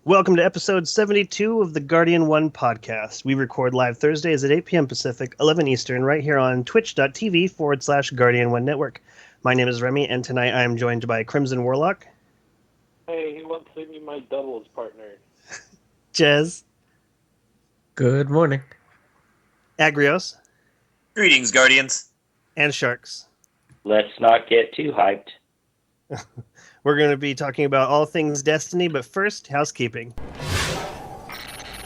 Welcome to episode 72 of the Guardian 1 podcast. We record live Thursdays at 8 p.m. Pacific, 11 Eastern, right here on twitch.tv/Guardian 1 Network. My name is Remy, and tonight I am joined by Crimson Warlock. Hey, he wants to be my doubles partner. Jez. Good morning. Agrios. Greetings, Guardians. And Sharks. Let's not get too hyped. We're going to be talking about all things Destiny, but first, housekeeping.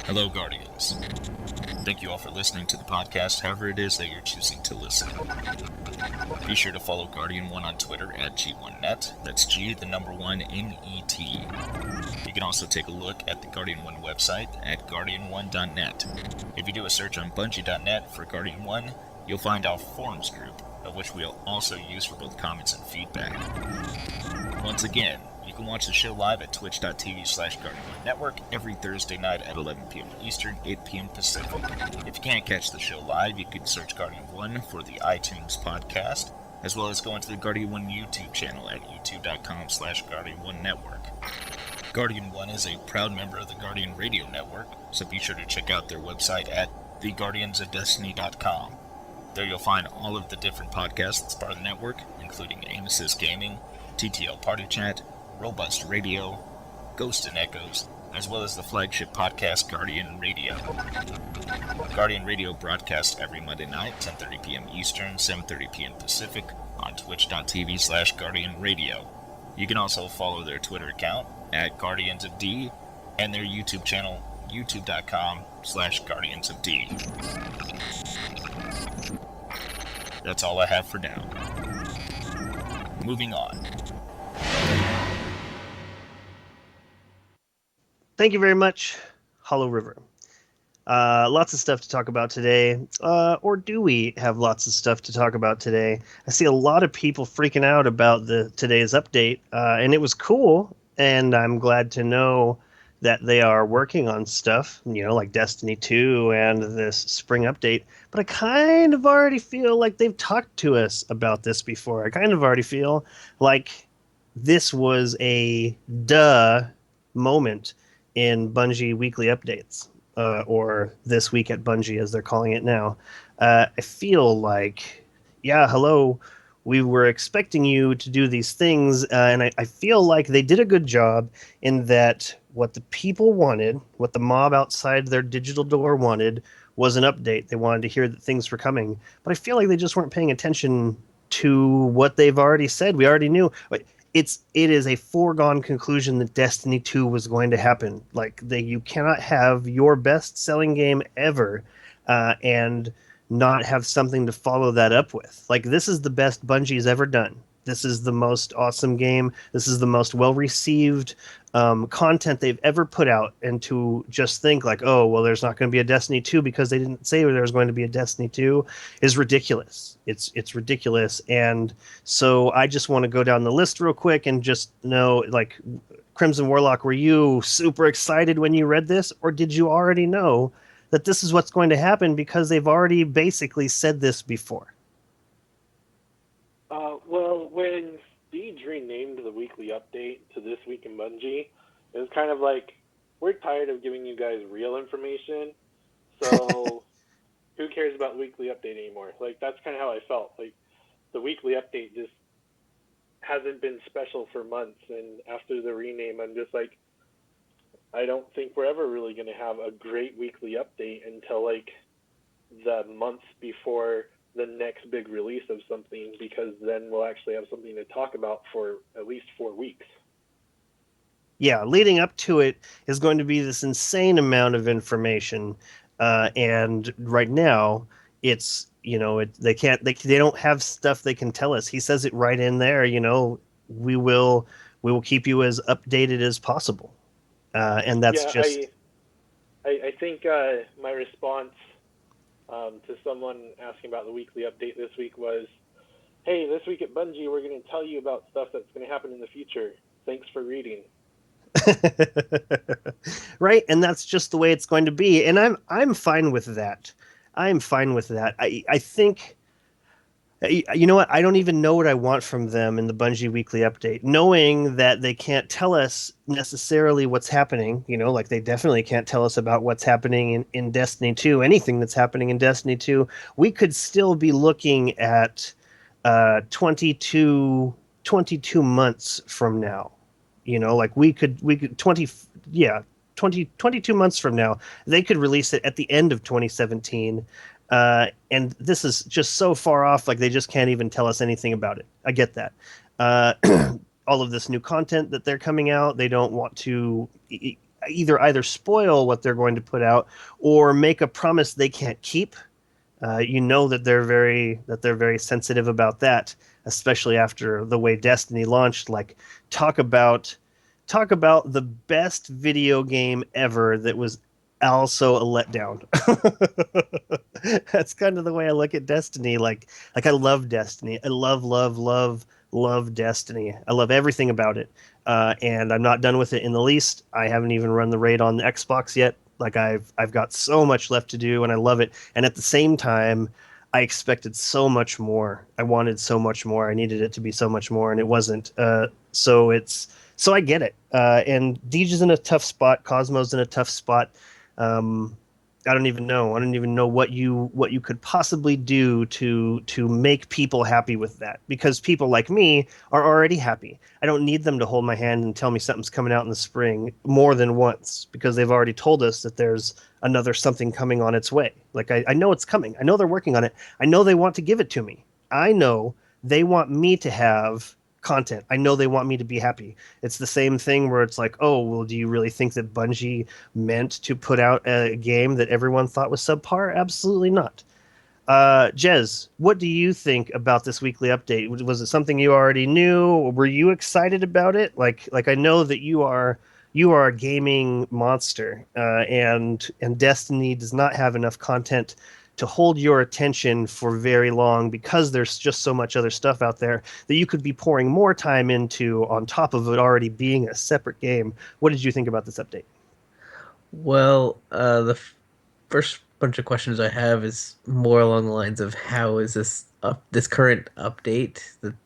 Hello, Guardians. Thank you all for listening to the podcast, however it is that you're choosing to listen. Be sure to follow Guardian 1 on Twitter at G1Net. That's G, the number 1, N-E-T. You can also take a look at the Guardian 1 website at guardian1.net. If you do a search on bungie.net for Guardian 1, you'll find our forums group, of which we'll also use for both comments and feedback. Once again, you can watch the show live at twitch.tv/Guardian1 Network every Thursday night at 11 p.m. Eastern, 8 p.m. Pacific. If you can't catch the show live, you can search Guardian 1 for the iTunes podcast, as well as go into the Guardian 1 YouTube channel at youtube.com/Guardian1 Network. Guardian 1 is a proud member of the Guardian Radio Network, so be sure to check out their website at theguardiansofdestiny.com. There you'll find all of the different podcasts that's part of the network, including Aim Assist Gaming, TTL Party Chat, Robust Radio, Ghost and Echoes, as well as the flagship podcast Guardian Radio. Guardian Radio broadcasts every Monday night, 10:30 p.m. Eastern, 7:30 p.m. Pacific, on twitch.tv/Guardian Radio. You can also follow their Twitter account at Guardians of D and their YouTube channel, youtube.com/Guardians of D. That's all I have for now. Moving on. Thank you very much, Hollow River. Lots of stuff to talk about today. Or do we have lots of stuff to talk about today? I see a lot of people freaking out about today's update, and it was cool, and I'm glad to know that they are working on stuff, like Destiny 2 and this spring update. But I kind of already feel like they've talked to us about this before. I kind of already feel like this was a moment in Bungie weekly updates, or This Week at Bungie, as they're calling it now. I feel like, hello, we were expecting you to do these things, and I feel like they did a good job in that what the people wanted, what the mob outside their digital door wanted, was an update. They wanted to hear that things were coming. But I feel like they just weren't paying attention to what they've already said. We already knew. It is a foregone conclusion that Destiny 2 was going to happen. You cannot have your best-selling game ever and not have something to follow that up with. This is the best Bungie's ever done. This is the most awesome game. This is the most well-received content they've ever put out. And to just think there's not going to be a Destiny 2 because they didn't say there was going to be a Destiny 2 is ridiculous. It's ridiculous. And so I just want to go down the list real quick and just know, Crimson Warlock, were you super excited when you read this, or did you already know that this is what's going to happen because they've already basically said this before? Well, when Deej renamed the weekly update to This Week in Bungie, it was kind of like, we're tired of giving you guys real information, so who cares about the weekly update anymore? That's kind of how I felt. The weekly update just hasn't been special for months, and after the rename, I'm just like, I don't think we're ever really going to have a great weekly update until like the month before the next big release of something, because then we'll actually have something to talk about for at least 4 weeks. Yeah, leading up to it is going to be this insane amount of information, and right now it's they don't have stuff they can tell us. He says it right in there. We will we will keep you as updated as possible, and that's Yeah, just I think my response to someone asking about the weekly update this week was, hey, this week at Bungie, we're going to tell you about stuff that's going to happen in the future. Thanks for reading. right, and that's just the way it's going to be, and I'm fine with that. I'm fine with that. I think. You know what? I don't even know what I want from them in the Bungie weekly update, knowing that they can't tell us necessarily what's happening. Like they definitely can't tell us about what's happening in Destiny 2, anything that's happening in Destiny 2. We could still be looking at 22 months from now. Like we could 22 months from now, they could release it at the end of 2017. And this is just so far off, like they just can't even tell us anything about it. I get that. Uh, all of this new content that they're coming out, they don't want to either spoil what they're going to put out or make a promise they can't keep. That they're very sensitive about that, especially after the way Destiny launched. Like, talk about the best video game ever that was also a letdown. That's kind of the way I look at Destiny. Like I love Destiny. I love Destiny. I love everything about it. And I'm not done with it in the least. I haven't even run the raid on the Xbox yet. Like I've got so much left to do, and I love it. And at the same time, I expected so much more. I wanted so much more. I needed it to be so much more, and it wasn't. So I get it. And Deej is in a tough spot. Cosmo's in a tough spot. Um, I don't even know. I don't even know what you could possibly do to make people happy with that, because people like me are already happy. I don't need them to hold my hand and tell me something's coming out in the spring more than once, because they've already told us that there's another something coming on its way. Like I know it's coming. I know they're working on it. I know they want to give it to me. I know they want me to have content. I know they want me to be happy. It's the same thing where it's like, oh, well, do you really think that Bungie meant to put out a game that everyone thought was subpar? Absolutely not. Jez, what do you think about this weekly update? Was it something you already knew? Were you excited about it? Like I know that you are a gaming monster, and Destiny does not have enough content to hold your attention for very long, because there's just so much other stuff out there that you could be pouring more time into on top of it already being a separate game. What did you think about this update? Well, first bunch of questions I have is more along the lines of how is this current update,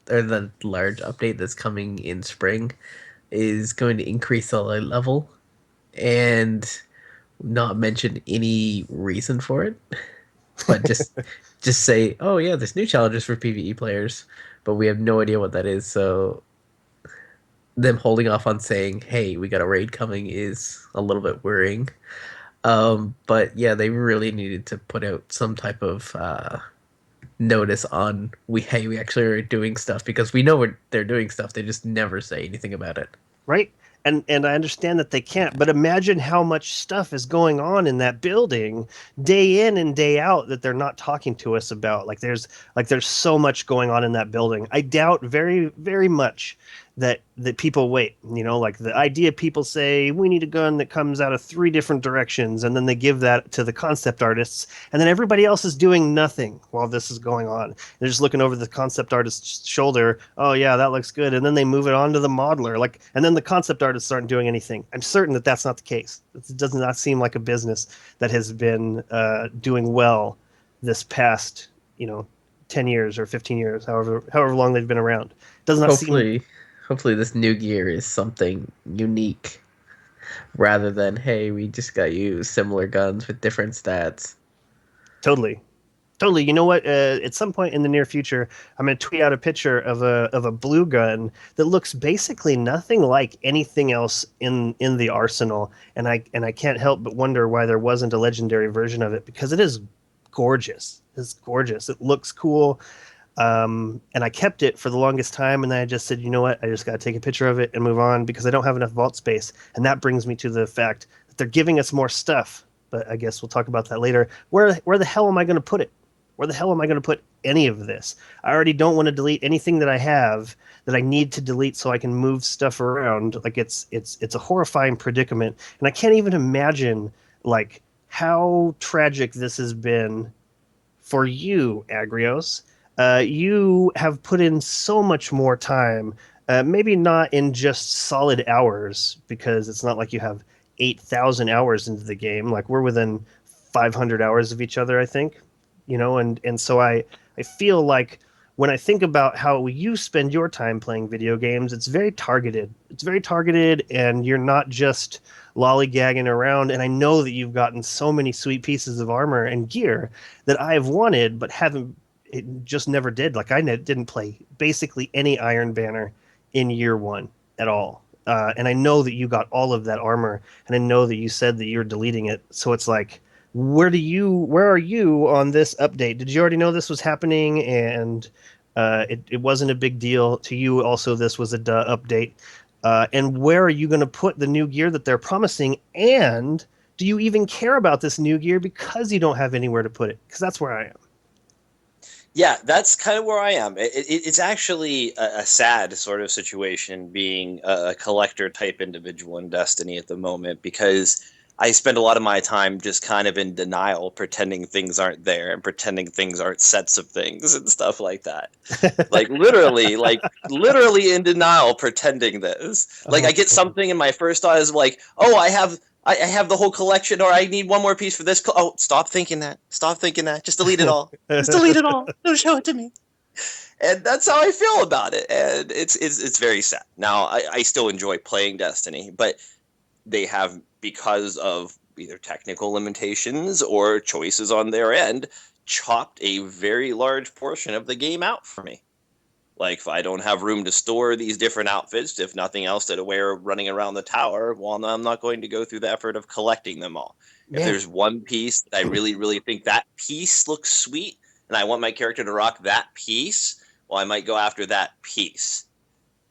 or the large update that's coming in spring, is going to increase the level and not mention any reason for it, but just say, oh yeah, there's new challenges for PvE players, but we have no idea what that is. So them holding off on saying, hey, we got a raid coming, is a little bit worrying. But yeah, they really needed to put out some type of notice on, we actually are doing stuff, because we know they're doing stuff. They just never say anything about it. Right? And I understand that they can't, but imagine how much stuff is going on in that building day in and day out that they're not talking to us about. Like there's so much going on in that building. I doubt very, very much that people wait. Like the idea, people say we need a gun that comes out of 3 different directions, and then they give that to the concept artists, and then everybody else is doing nothing while this is going on. They're just looking over the concept artist's shoulder. Oh yeah, that looks good, and then they move it on to the modeler. And then the concept artists aren't doing anything. I'm certain that that's not the case. It does not seem like a business that has been doing well this past 10 years or 15 years, however long they've been around. It does not seem. Hopefully this new gear is something unique, rather than, hey, we just got you similar guns with different stats. Totally. Totally. You know what? At some point in the near future, I'm going to tweet out a picture of a blue gun that looks basically nothing like anything else in the arsenal, and I can't help but wonder why there wasn't a legendary version of it because it is gorgeous. It's gorgeous. It looks cool. And I kept it for the longest time, and then I just said, you know what? I just got to take a picture of it and move on because I don't have enough vault space. And that brings me to the fact that they're giving us more stuff. But I guess we'll talk about that later. Where the hell am I going to put it? Where the hell am I going to put any of this? I already don't want to delete anything that I have that I need to delete so I can move stuff around. Like it's a horrifying predicament, and I can't even imagine like how tragic this has been for you, Agrios. You have put in so much more time. Maybe not in just solid hours, because it's not like you have 8,000 hours into the game. Like we're within 500 hours of each other, I think. And so I feel like when I think about how you spend your time playing video games, it's very targeted. It's very targeted, and you're not just lollygagging around. And I know that you've gotten so many sweet pieces of armor and gear that I've wanted but haven't. It just never did. Like didn't play basically any Iron Banner in year one at all. And I know that you got all of that armor, and I know that you said that you're deleting it. So it's like, where are you on this update? Did you already know this was happening, and it wasn't a big deal to you? Also, this was a update. And where are you going to put the new gear that they're promising? And do you even care about this new gear because you don't have anywhere to put it? Because that's where I am. Yeah, that's kind of where I am. It's actually a sad sort of situation being a collector type individual in Destiny at the moment, because I spend a lot of my time just kind of in denial, pretending things aren't there and pretending things aren't sets of things and stuff like that. Like literally in denial, pretending this. Like I get something and my first thought is like, oh, I have the whole collection, or I need one more piece for this. Oh, stop thinking that. Stop thinking that. Just delete it all. Just delete it all. Don't show it to me. And that's how I feel about it. And it's very sad. Now, I still enjoy playing Destiny, but they have, because of either technical limitations or choices on their end, chopped a very large portion of the game out for me. Like, if I don't have room to store these different outfits, if nothing else to wear running around the tower, well, no, I'm not going to go through the effort of collecting them all. Man. If there's one piece that I really, really think that piece looks sweet, and I want my character to rock that piece, well, I might go after that piece.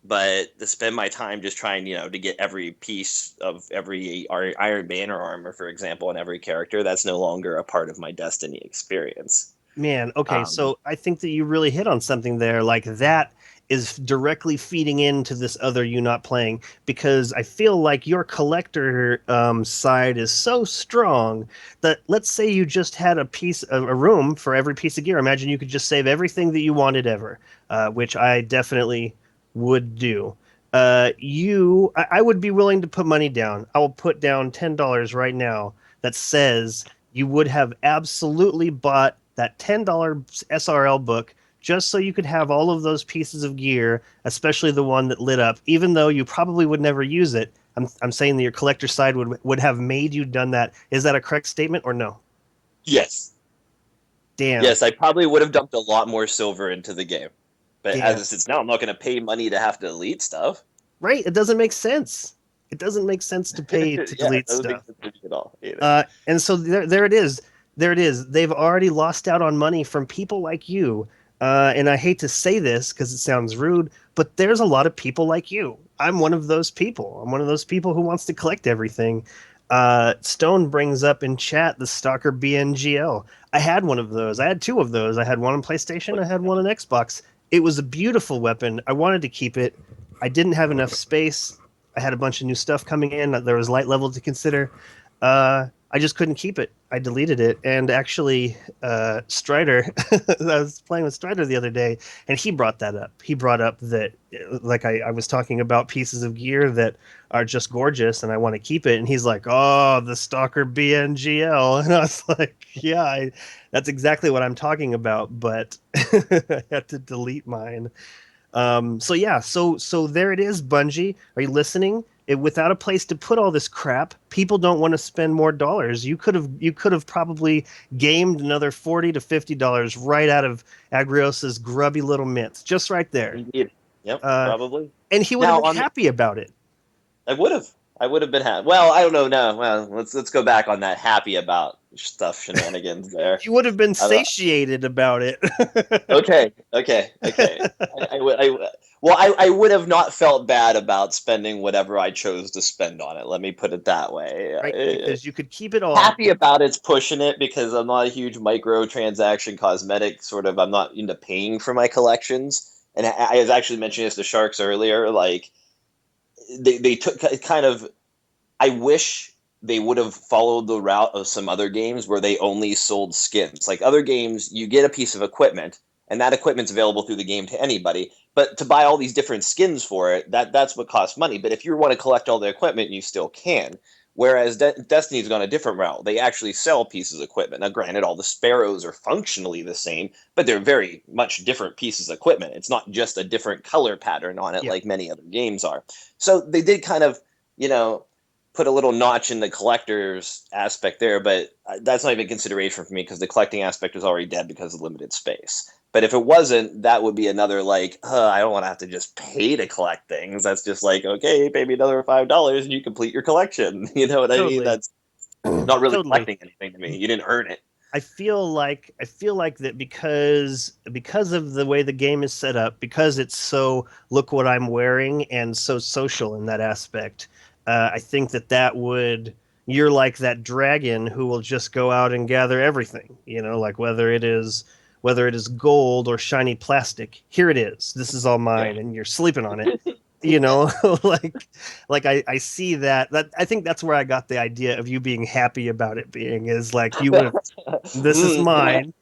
But to spend my time just trying, to get every piece of every Iron Banner armor, for example, on every character, that's no longer a part of my Destiny experience. Man, okay, so I think that you really hit on something there. Like, that is directly feeding into this other you not playing, because I feel like your collector side is so strong that, let's say you just had a room for every piece of gear. Imagine you could just save everything that you wanted ever, which I definitely would do. I would be willing to put money down. I will put down $10 right now that says you would have absolutely bought that $10 SRL book just so you could have all of those pieces of gear, especially the one that lit up, even though you probably would never use it. I'm saying that your collector side would have made you done that. Is that a correct statement or no? Yes. Damn. Yes, I probably would have dumped a lot more silver into the game. But Damn. As it sits now, I'm not going to pay money to have to delete stuff. Right, it doesn't make sense. It doesn't make sense to pay to delete stuff. Make sense to me at all, and so there it is. There it is. They've already lost out on money from people like you. And I hate to say this because it sounds rude, but there's a lot of people like you. I'm one of those people. I'm one of those people who wants to collect everything. Stone brings up in chat the Stalker BNGL. I had one of those. I had two of those. I had one on PlayStation. I had one on Xbox. It was a beautiful weapon. I wanted to keep it. I didn't have enough space. I had a bunch of new stuff coming in. There was light level to consider. I just couldn't keep it. I deleted it. And actually, Strider, I was playing with Strider the other day, and he brought that up. He brought up that, like, I was talking about pieces of gear that are just gorgeous, and I want to keep it. And he's like, oh, the Stalker BNGL. And I was like, yeah, that's exactly what I'm talking about, but I had to delete mine. So there it is, Bungie. Are you listening? without a place to put all this crap, people don't want to spend more dollars. You could have probably gamed another $40 to $50 right out of Agrios's grubby little mints, just right there. Indeed. Yep, Uh, probably. and he would have Now been on happy about it. I would have. I would have been happy. Well, I don't know. No, well, let's go back on that happy about stuff shenanigans there. He would have been I don't- satiated about it. okay. I would have not felt bad about spending whatever I chose to spend on it. Let me put it that way. Right, because you could keep it all. Happy about it's pushing it because I'm not a huge microtransaction cosmetic sort of. I'm not into paying for my collections, and I was actually mentioning this to Sharks earlier. Like they took kind of. I wish they would have followed the route of some other games where they only sold skins. Like other games, you get a piece of equipment, and that equipment's available through the game to anybody. But to buy all these different skins for it, that's what costs money. But if you want to collect all the equipment, you still can. Whereas Destiny's gone a different route. They actually sell pieces of equipment. Now, granted, all the sparrows are functionally the same, but they're very much different pieces of equipment. It's not just a different color pattern on it Yeah. like many other games are. So they did kind of, put a little notch in the collector's aspect there, but that's not even a consideration for me because the collecting aspect is already dead because of limited space. But if it wasn't, that would be another like, I don't want to have to just pay to collect things. That's just like, okay, pay me another $5 and you complete your collection. You know what I mean? Totally. That's not really Totally. collecting anything to me. You didn't earn it. I feel like that because of the way the game is set up, because it's so look what I'm wearing and so social in that aspect. I think that would you're like that dragon who will just go out and gather everything. Like whether it is gold or shiny plastic. Here it is. This is all mine, and you're sleeping on it. like I see that I think that's where I got the idea of you being happy about it being is like you would have this is mine.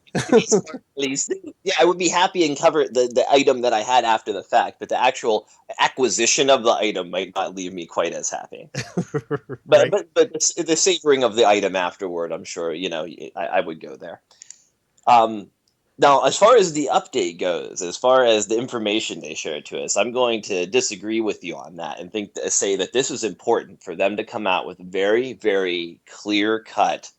Yeah, I would be happy and cover the item that I had after the fact, but the actual acquisition of the item might not leave me quite as happy. But Right? but the savoring of the item afterward, I'm sure I would go there. Now, as far as the update goes, as far as the information they shared to us, I'm going to disagree with you on that and say that this is important for them to come out with very, very clear-cut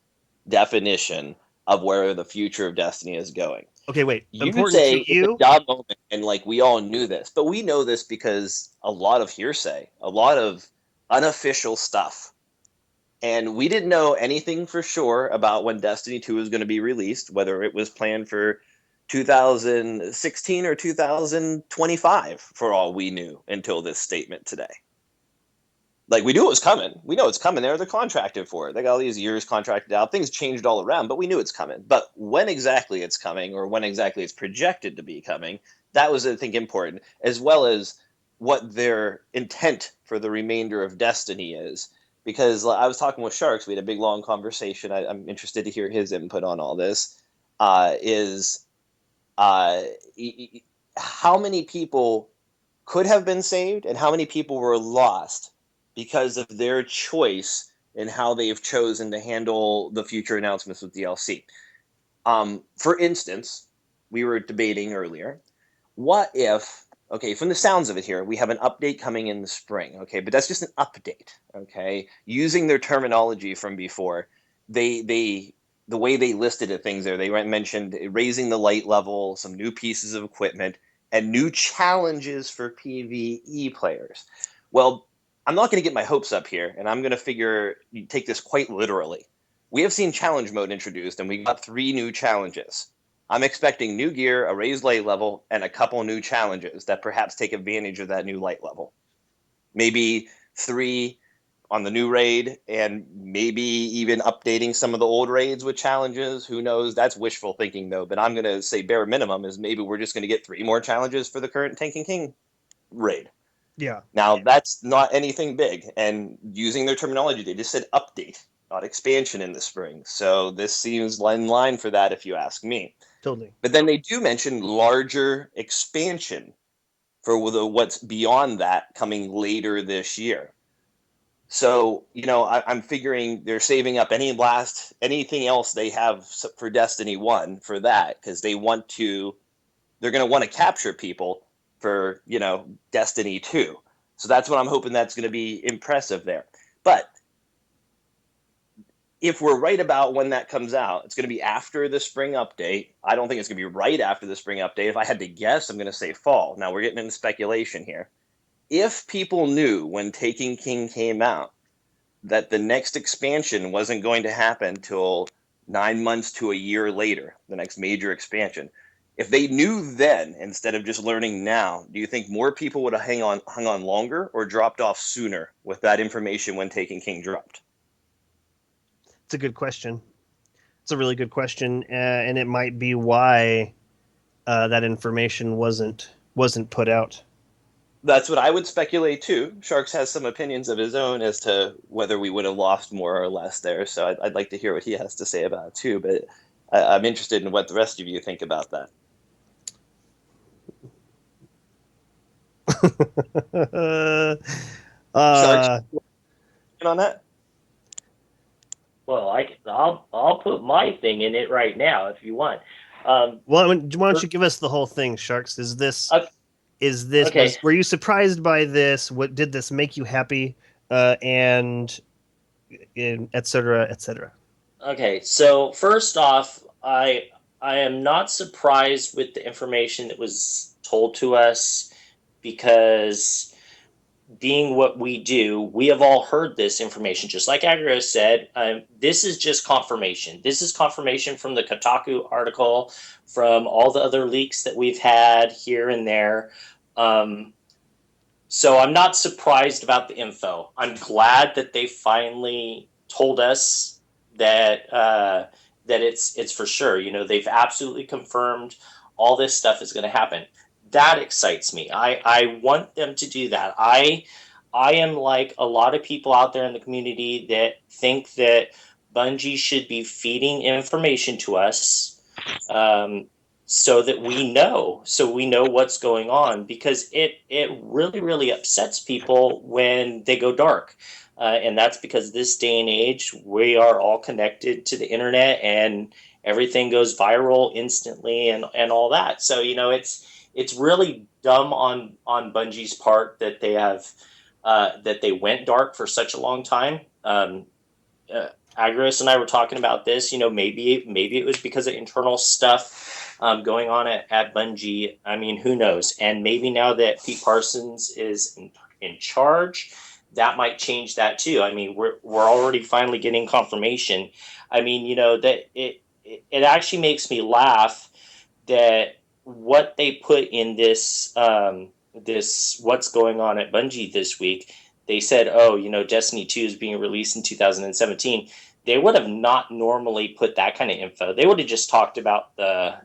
definition of where the future of Destiny is going. Okay, wait. You Important say to it's a you? dumb moment, and like we all knew this, but we know this because a lot of hearsay, a lot of unofficial stuff. And we didn't know anything for sure about when Destiny 2 was going to be released, whether it was planned for 2016 or 2025, for all we knew until this statement today. Like, we knew it was coming. We know it's coming. They're contracted for it. They got all these years contracted out. Things changed all around, but we knew it's coming. But when exactly it's coming, or when exactly it's projected to be coming, that was, I think, important, as well as what their intent for the remainder of Destiny is. Because I was talking with Sharks, we had a big, long conversation. I'm interested to hear his input on all this. How many people could have been saved and how many people were lost because of their choice in how they've chosen to handle the future announcements with DLC. For instance, we were debating earlier, what if, okay, from the sounds of it here, we have an update coming in the spring, okay, but that's just an update, okay? Using their terminology from before, the way they listed it, things there, they mentioned raising the light level, some new pieces of equipment, and new challenges for PvE players. Well, I'm not going to get my hopes up here, and I'm going to take this quite literally. We have seen challenge mode introduced, and we got 3 new challenges. I'm expecting new gear, a raised light level, and a couple new challenges that perhaps take advantage of that new light level. Maybe 3 on the new raid, and maybe even updating some of the old raids with challenges. Who knows? That's wishful thinking, though. But I'm going to say bare minimum is maybe we're just going to get 3 more challenges for the current Taken King raid. Yeah. Now, that's not anything big. And using their terminology, they just said update, not expansion in the spring. So this seems in line for that, if you ask me. Totally. But then they do mention larger expansion for what's beyond that coming later this year. So, I'm figuring they're saving up anything else they have for Destiny 1 for that, because they're going to want to capture people for, Destiny 2. So that's what I'm hoping that's going to be impressive there. But if we're right about when that comes out, it's going to be after the spring update. I don't think it's going to be right after the spring update. If I had to guess, I'm going to say fall. Now we're getting into speculation here. If people knew when Taken King came out that the next expansion wasn't going to happen till 9 months to a year later, the next major expansion, if they knew then instead of just learning now, do you think more people would have hung on longer or dropped off sooner with that information when Taken King dropped? It's a good question. It's a really good question, and it might be why that information wasn't put out. That's what I would speculate too. Sharks has some opinions of his own as to whether we would have lost more or less there. So I'd like to hear what he has to say about it too. But I'm interested in what the rest of you think about that. Sharks on that? Well, I'll put my thing in it right now if you want. Well, why don't you give us the whole thing, Sharks? Okay. Were you surprised by this? What did this make you happy? And et cetera, et cetera. Okay, so first off, I am not surprised with the information that was told to us because being what we do, we have all heard this information. Just like Agro said, this is just confirmation. This is confirmation from the Kotaku article, from all the other leaks that we've had here and there. So I'm not surprised about the info. I'm glad that they finally told us that that it's for sure. You know, they've absolutely confirmed all this stuff is going to happen. That excites me. I want them to do that. I am like a lot of people out there in the community that think that Bungie should be feeding information to us, so that we know what's going on, because it really upsets people when they go dark, and that's because this day and age we are all connected to the internet and everything goes viral instantly and all that. So it's really dumb on Bungie's part that they have that they went dark for such a long time. Agris and I were talking about this. Maybe it was because of internal stuff going on at Bungie. I mean, who knows? And maybe now that Pete Parsons is in charge, that might change that too. I mean, we're already finally getting confirmation. I mean, that it actually makes me laugh that what they put in this this what's going on at Bungie this week. They said, oh, Destiny 2 is being released in 2017. They would have not normally put that kind of info. They would have just talked about the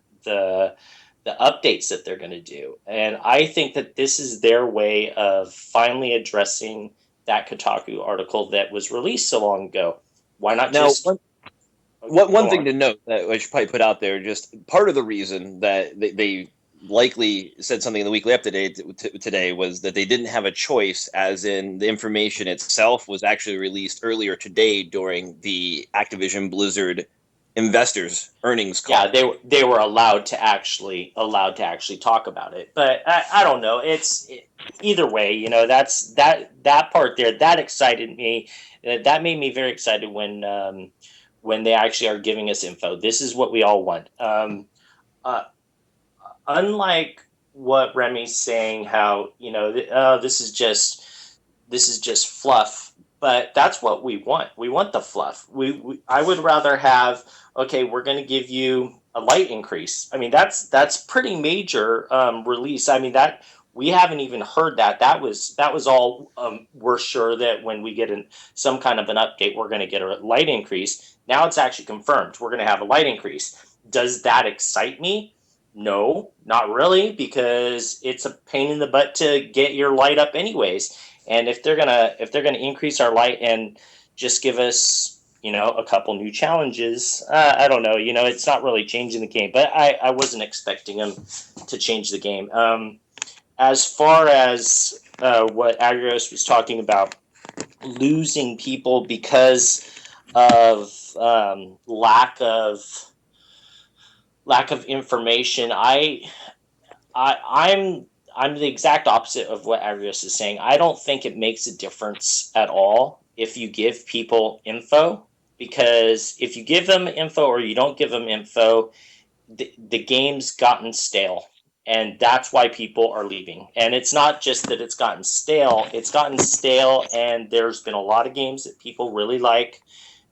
updates that they're going to do. And I think that this is their way of finally addressing that Kotaku article that was released so long ago. Why not Now, just... one thing to note that I should probably put out there, just part of the reason that they likely said something in the weekly update today was that they didn't have a choice, as in the information itself was actually released earlier today during the Activision Blizzard investors earnings call. Yeah, they were allowed to actually talk about it, but I don't know. Either way, that's that part there that excited me. That made me very excited when they actually are giving us info. This is what we all want. Unlike what Remy's saying, how this is just fluff, but that's what we want. We want the fluff. I would rather have, okay, we're going to give you a light increase. I mean, that's pretty major release. I mean, that we haven't even heard that. That was all. We're sure that when we get some kind of an update, we're going to get a light increase. Now it's actually confirmed. We're going to have a light increase. Does that excite me? No, not really, because it's a pain in the butt to get your light up anyways. And if they're gonna increase our light and just give us a couple new challenges, I don't know. It's not really changing the game. But I wasn't expecting them to change the game. As far as what Agros was talking about, losing people because of lack of information, I'm I'm the exact opposite of what Agrius is saying. I don't think it makes a difference at all if you give people info, because if you give them info or you don't give them info, the game's gotten stale. And that's why people are leaving. And it's not just that it's gotten stale, and there's been a lot of games that people really like,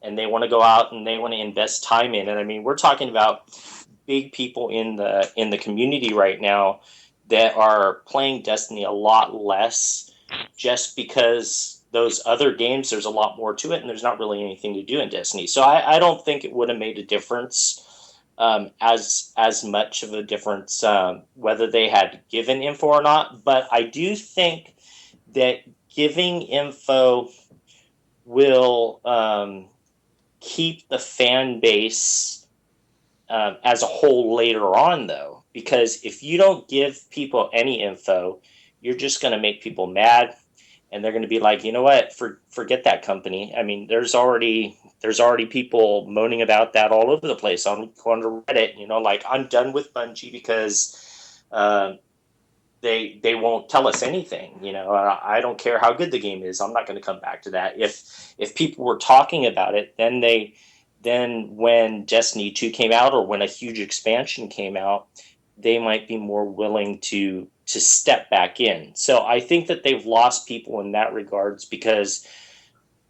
and they want to go out and they want to invest time in. And I mean, we're talking about big people in the community right now that are playing Destiny a lot less, just because those other games, there's a lot more to it, and there's not really anything to do in Destiny. So I don't think it would have made a difference, as much of a difference, whether they had given info or not. But I do think that giving info will keep the fan base, as a whole later on, though, because if you don't give people any info, you're just going to make people mad, and they're going to be like, you know what, forget that company. I mean, there's already people moaning about that all over the place on Reddit. Like, I'm done with Bungie because they won't tell us anything. I don't care how good the game is. I'm not going to come back to that. If people were talking about it, then when Destiny 2 came out, or when a huge expansion came out, they might be more willing to step back in. So I think that they've lost people in that regards, because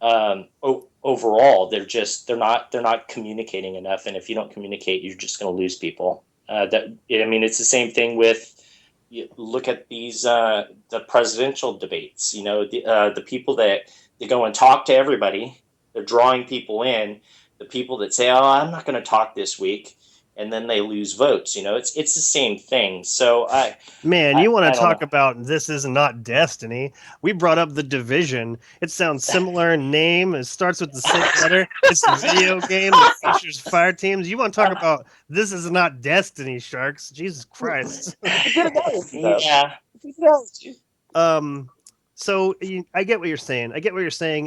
overall they're not communicating enough, and if you don't communicate, you're just going to lose people. It's the same thing with, you look at these the presidential debates. The people that they go and talk to everybody, they're drawing people in. The people that say, "Oh, I'm not going to talk this week," and then they lose votes. It's the same thing. So Man, you want I to don't talk know. about This Is Not Destiny? We brought up The Division. It sounds similar in name. It starts with the same letter. It's a video game that features fire teams. You want to talk about This Is Not Destiny, Sharks? Jesus Christ. Yeah. um so I get what you're saying.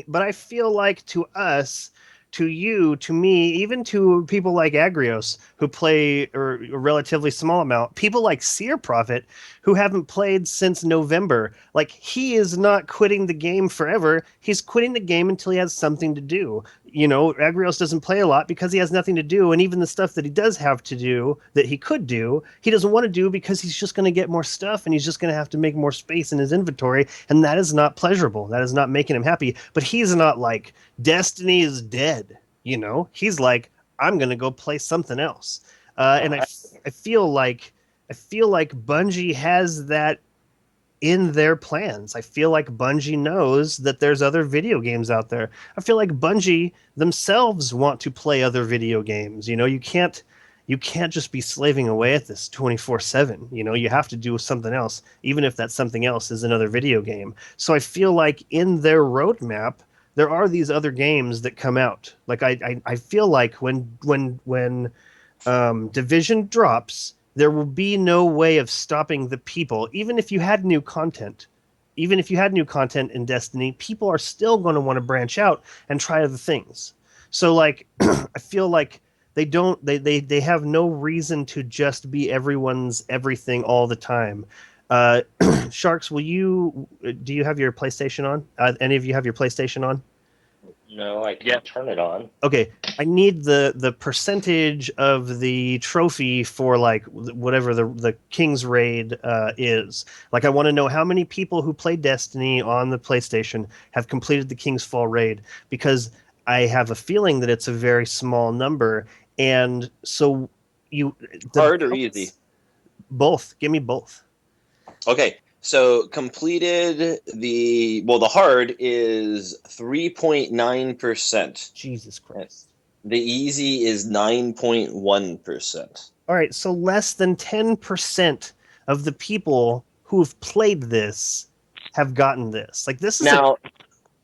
But I feel like, to us, to you, to me, even to people like Agrios who play a relatively small amount, people like Seer Prophet who haven't played since November, like, he is not quitting the game forever. He's quitting the game until he has something to do. Agrios doesn't play a lot because he has nothing to do, and even the stuff that he does have to do, that he could do, he doesn't want to do, because he's just going to get more stuff, and he's just going to have to make more space in his inventory, and that is not pleasurable. That is not making him happy. But he's not like, Destiny is dead. He's like, I'm going to go play something else. And I feel like Bungie has that in their plans. I feel like Bungie knows that there's other video games out there. I feel like Bungie themselves want to play other video games. You can't just be slaving away at this 24/7. You have to do something else, even if that something else is another video game. So I feel like in their roadmap there are these other games that come out. Like, I feel like when Division drops, there will be no way of stopping the people. Even if you had new content in Destiny, people are still going to want to branch out and try other things. So, like, I feel like they have no reason to just be everyone's everything all the time. Sharks, do you have your PlayStation on? Any of you have your PlayStation on? No, I can't turn it on. Okay, I need the percentage of the trophy for, like, whatever the King's Raid is. Like, I want to know how many people who play Destiny on the PlayStation have completed the King's Fall Raid, because I have a feeling that it's a very small number, and so Hard or easy? Both. Give me both. Okay, so completed the hard is 3.9%. Jesus Christ. The easy is 9.1%. All right, so less than 10% of the people who have played this have gotten this. Like, this is Now,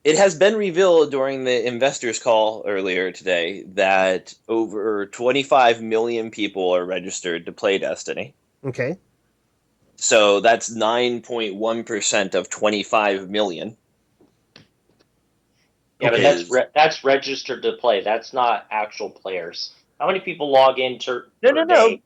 it has been revealed during the investors call earlier today that over 25 million people are registered to play Destiny. okay. So that's 9.1% of 25 million. Yeah, Okay. but that's registered to play. That's not actual players. How many people log in per No. day?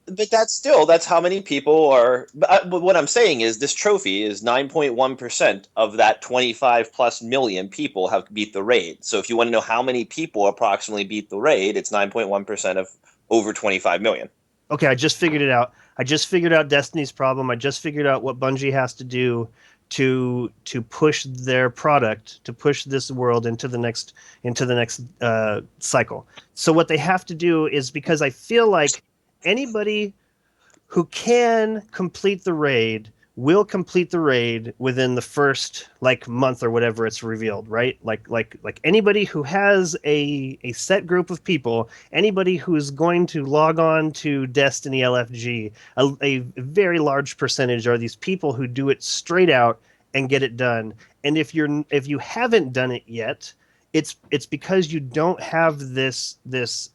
But that's how many people are. But what I'm saying is this trophy is 9.1% of that 25 plus million people have beat the raid. So if you want to know how many people approximately beat the raid, it's 9.1% of over 25 million. Okay, I just figured it out. I just figured out Destiny's problem. I just figured out what Bungie has to do to push their product, to push this world into the next cycle. So what they have to do is, because I feel like anybody who can complete the raid will complete the raid within the first like month or whatever it's revealed, right? Like anybody who has a set group of people, anybody who is going to log on to Destiny LFG, a very large percentage are these people who do it straight out and get it done. And if you haven't done it yet, it's because you don't have this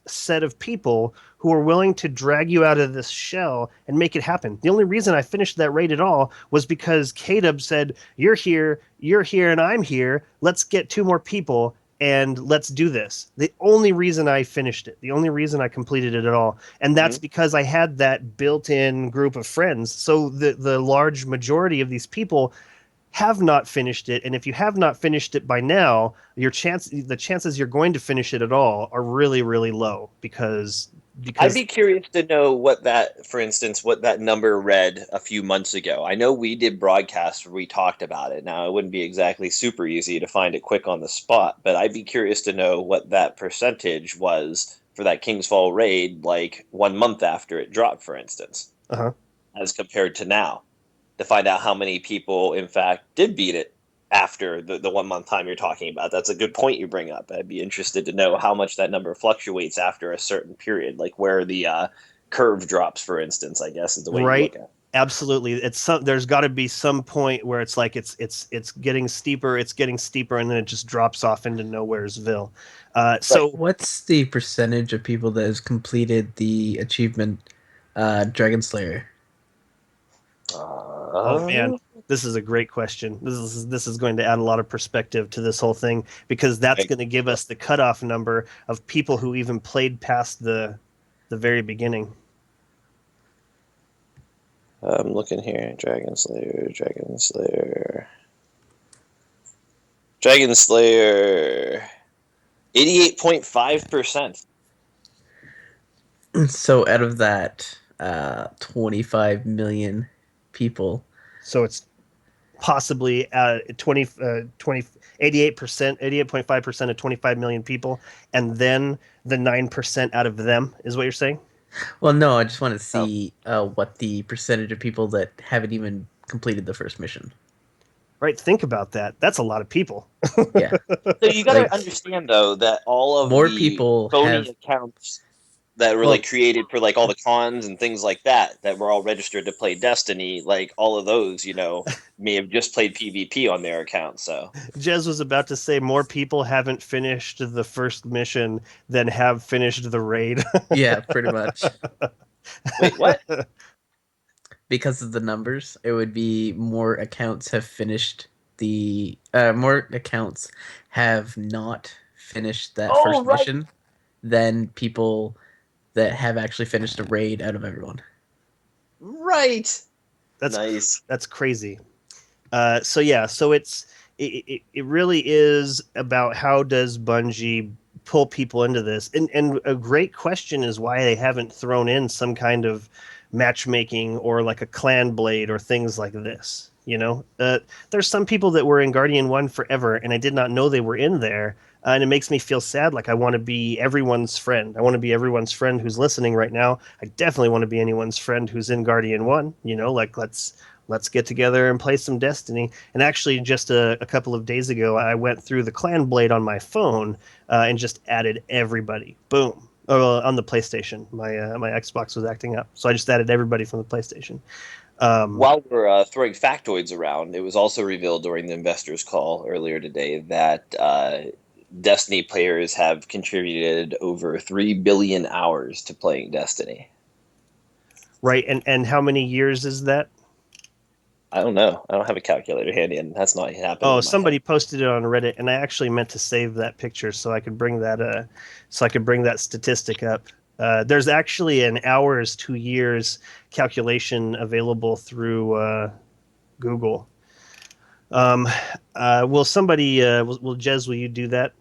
set of people who are willing to drag you out of this shell and make it happen. The only reason I finished that raid at all was because K-Dub said, you're here, and I'm here. Let's get 2 more people and let's do this. The only reason I finished it, the only reason I completed it at all. And that's because I had that built-in group of friends. So the large majority of these people have not finished it, and if you have not finished it by now, the chances you're going to finish it at all are really, really low because I'd be curious to know what that, for instance, what that number read a few months ago. I know we did broadcasts where we talked about it. Now, it wouldn't be exactly super easy to find it quick on the spot, but I'd be curious to know what that percentage was for that King's Fall raid, like 1 month after it dropped, for instance, as compared to now, to find out how many people, in fact, did beat it after the 1 month time you're talking about. That's a good point you bring up. I'd be interested to know how much that number fluctuates after a certain period, like where the curve drops, for instance, I guess is the way you look at it. Absolutely. There's got to be some point where it's like it's getting steeper, and then it just drops off into nowheresville. So what's the percentage of people that has completed the achievement Dragon Slayer? Oh man, this is a great question. This is going to add a lot of perspective to this whole thing, because that's going to give us the cutoff number of people who even played past the very beginning. I'm looking here. Dragon Slayer. 88.5%. So out of that 25 million people. So it's possibly 88%, 88.5% of 25 million people, and then the 9% out of them is what you're saying? Well, no, I just want to see what the percentage of people that haven't even completed the first mission. Right, think about that. That's a lot of people. Yeah. So you got to understand, though, that all of more the people phony accounts that were like created for like all the cons and things like that were all registered to play Destiny, like all of those, may have just played PvP on their account. So Jez was about to say more people haven't finished the first mission than have finished the raid. Yeah, pretty much. Wait, what? Because of the numbers, it would be more accounts have finished more accounts have not finished that first mission than people that have actually finished a raid out of everyone. Right. That's nice. That's crazy. So it really is about how does Bungie pull people into this, and a great question is why they haven't thrown in some kind of matchmaking or like a clan blade or things like this. There's some people that were in Guardian 1 forever, and I did not know they were in there. And it makes me feel sad. Like, I want to be everyone's friend. I want to be everyone's friend who's listening right now. I definitely want to be anyone's friend who's in Guardian 1. Like, let's get together and play some Destiny. And actually, just a couple of days ago, I went through the Clan Blade on my phone and just added everybody. Boom. On the PlayStation. My Xbox was acting up, so I just added everybody from the PlayStation. While we're throwing factoids around, it was also revealed during the investors call earlier today that Destiny players have contributed over 3 billion hours to playing Destiny. Right, and how many years is that? I don't know. I don't have a calculator handy, and that's not happening. Oh, somebody posted it on Reddit, and I actually meant to save that picture so I could bring that statistic up. There's actually an hours to years calculation available through Google. Will somebody, will Jez, will you do that?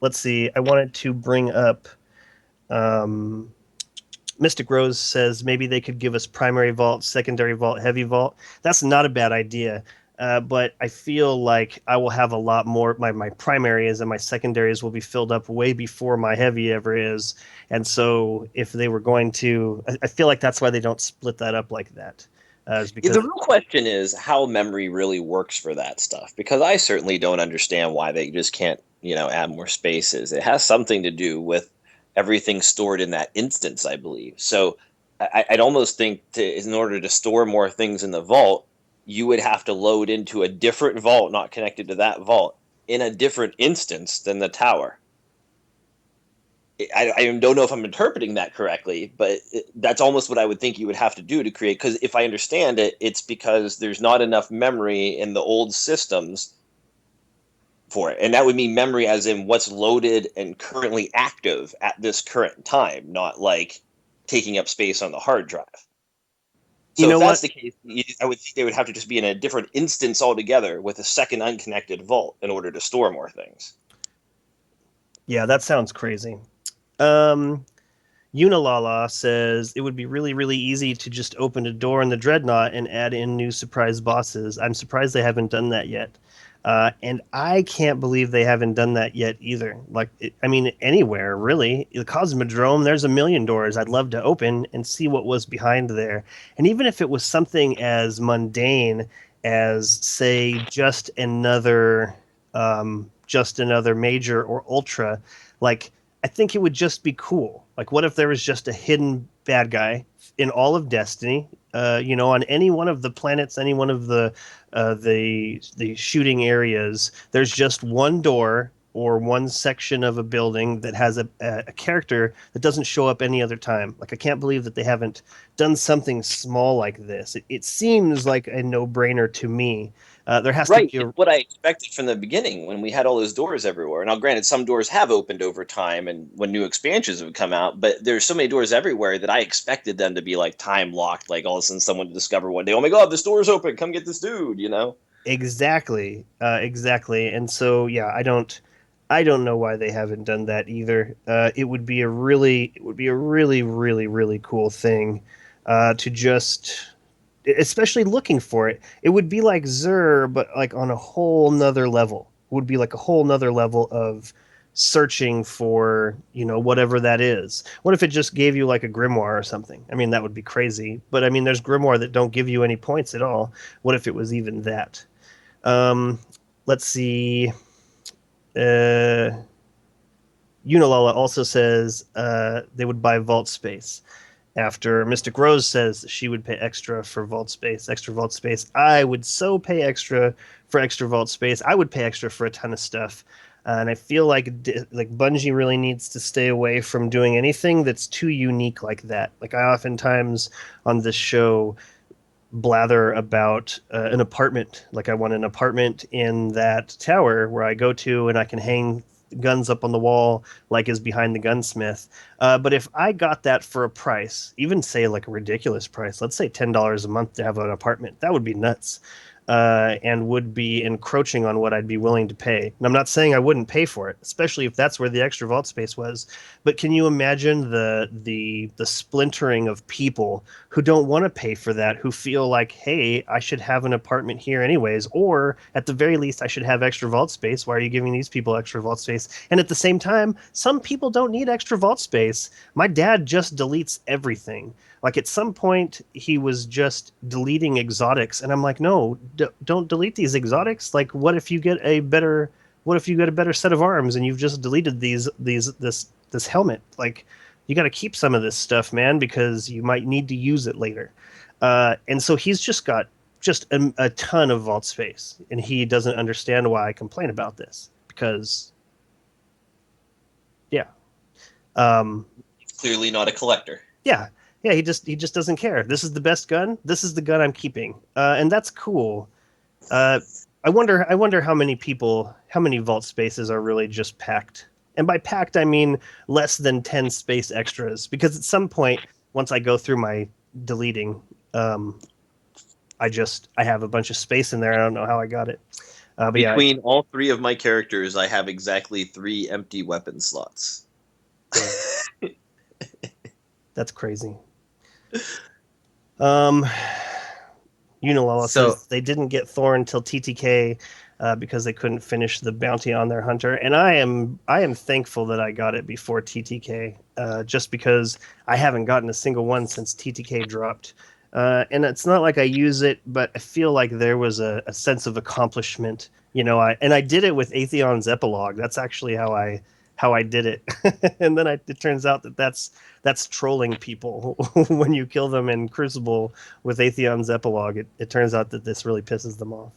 Let's see. I wanted to bring up um, Mystic Rose says maybe they could give us primary vault, secondary vault, heavy vault. That's not a bad idea. But I feel like I will have a lot more. My primaries and my secondaries will be filled up way before my heavy ever is. And so if they were going to, I feel like that's why they don't split that up like that. Is Yeah, because the real question is how memory really works for that stuff, because I certainly don't understand why they just can't, add more spaces. It has something to do with everything stored in that instance, I believe. So I'd almost think in order to store more things in the vault, you would have to load into a different vault not connected to that vault in a different instance than the tower. I don't know if I'm interpreting that correctly, but that's almost what I would think you would have to do to create. Because if I understand it, it's because there's not enough memory in the old systems for it. And that would mean memory as in what's loaded and currently active at this current time, not like taking up space on the hard drive. So You know if that's what? the case, I would think they would have to just be in a different instance altogether with a second unconnected vault in order to store more things. Yeah, that sounds crazy. Um, Unilala says it would be really, really easy to just open a door in the Dreadnought and add in new surprise bosses. I'm surprised they haven't done that yet. And I can't believe they haven't done that yet either. Like, I mean, anywhere, really. The Cosmodrome, there's a million doors I'd love to open and see what was behind there. And even if it was something as mundane as, say, just another major or ultra, like, I think it would just be cool. Like, what if there was just a hidden bad guy in all of Destiny? On any one of the planets, any one of the shooting areas, there's just one door or one section of a building that has a character that doesn't show up any other time. Like, I can't believe that they haven't done something small like this. It seems like a no-brainer to me. There has to Right. be a It's what I expected from the beginning when we had all those doors everywhere. Now, granted, some doors have opened over time and when new expansions have come out, but there's so many doors everywhere that I expected them to be like time locked. Like all of a sudden someone would discover one day, oh my God, this door's open. Come get this dude. Exactly. And so, yeah, I don't know why they haven't done that either. It would be a really, really, really cool thing to just, especially looking for it. It would be like Zur, but like on a whole nother level. It would be like a whole nother level of searching for, whatever that is. What if it just gave you like a grimoire or something? I mean, that would be crazy. But I mean, there's grimoire that don't give you any points at all. What if it was even that? Um, let's see. Uh, Unilala also says they would buy vault space. After Mystic Rose says she would pay extra for vault space, extra vault space. I would so pay extra for extra vault space. I would pay extra for a ton of stuff. And I feel like Bungie really needs to stay away from doing anything that's too unique like that. Like I oftentimes on this show blather about an apartment. Like I want an apartment in that tower where I go to and I can hang guns up on the wall like is behind the gunsmith. But if I got that for a price, even say like a ridiculous price, let's say $10 a month to have an apartment, that would be nuts. And would be encroaching on what I'd be willing to pay. And I'm not saying I wouldn't pay for it, especially if that's where the extra vault space was. But can you imagine the splintering of people who don't want to pay for that, who feel like, hey, I should have an apartment here anyways, or at the very least, I should have extra vault space. Why are you giving these people extra vault space? And at the same time, some people don't need extra vault space. My dad just deletes everything. Like at some point, he was just deleting exotics, and I'm like, no, don't delete these exotics. Like, what if you get a better set of arms, and you've just deleted this helmet? Like, you got to keep some of this stuff, man, because you might need to use it later. And so he's just got just a ton of vault space, and he doesn't understand why I complain about this because, yeah. He's clearly not a collector. Yeah, yeah. He just doesn't care. This is the best gun. This is the gun I'm keeping, and that's cool. I wonder how many vault spaces are really just packed And by packed, I mean less than 10 space extras. Because at some point, once I go through my deleting, um, I have a bunch of space in there. I don't know how I got it. But yeah, Between all three of my characters, I have exactly 3 empty weapon slots. that's crazy. Um, Unilala So says they didn't get Thor until TTK because they couldn't finish the bounty on their hunter, and I am thankful that I got it before TTK, just because I haven't gotten a single one since TTK dropped. And it's not like I use it, but I feel like there was a sense of accomplishment. I did it with Atheon's epilogue. That's actually how I did it. And then it turns out that's trolling people when you kill them in Crucible with Atheon's epilogue. It turns out that this really pisses them off.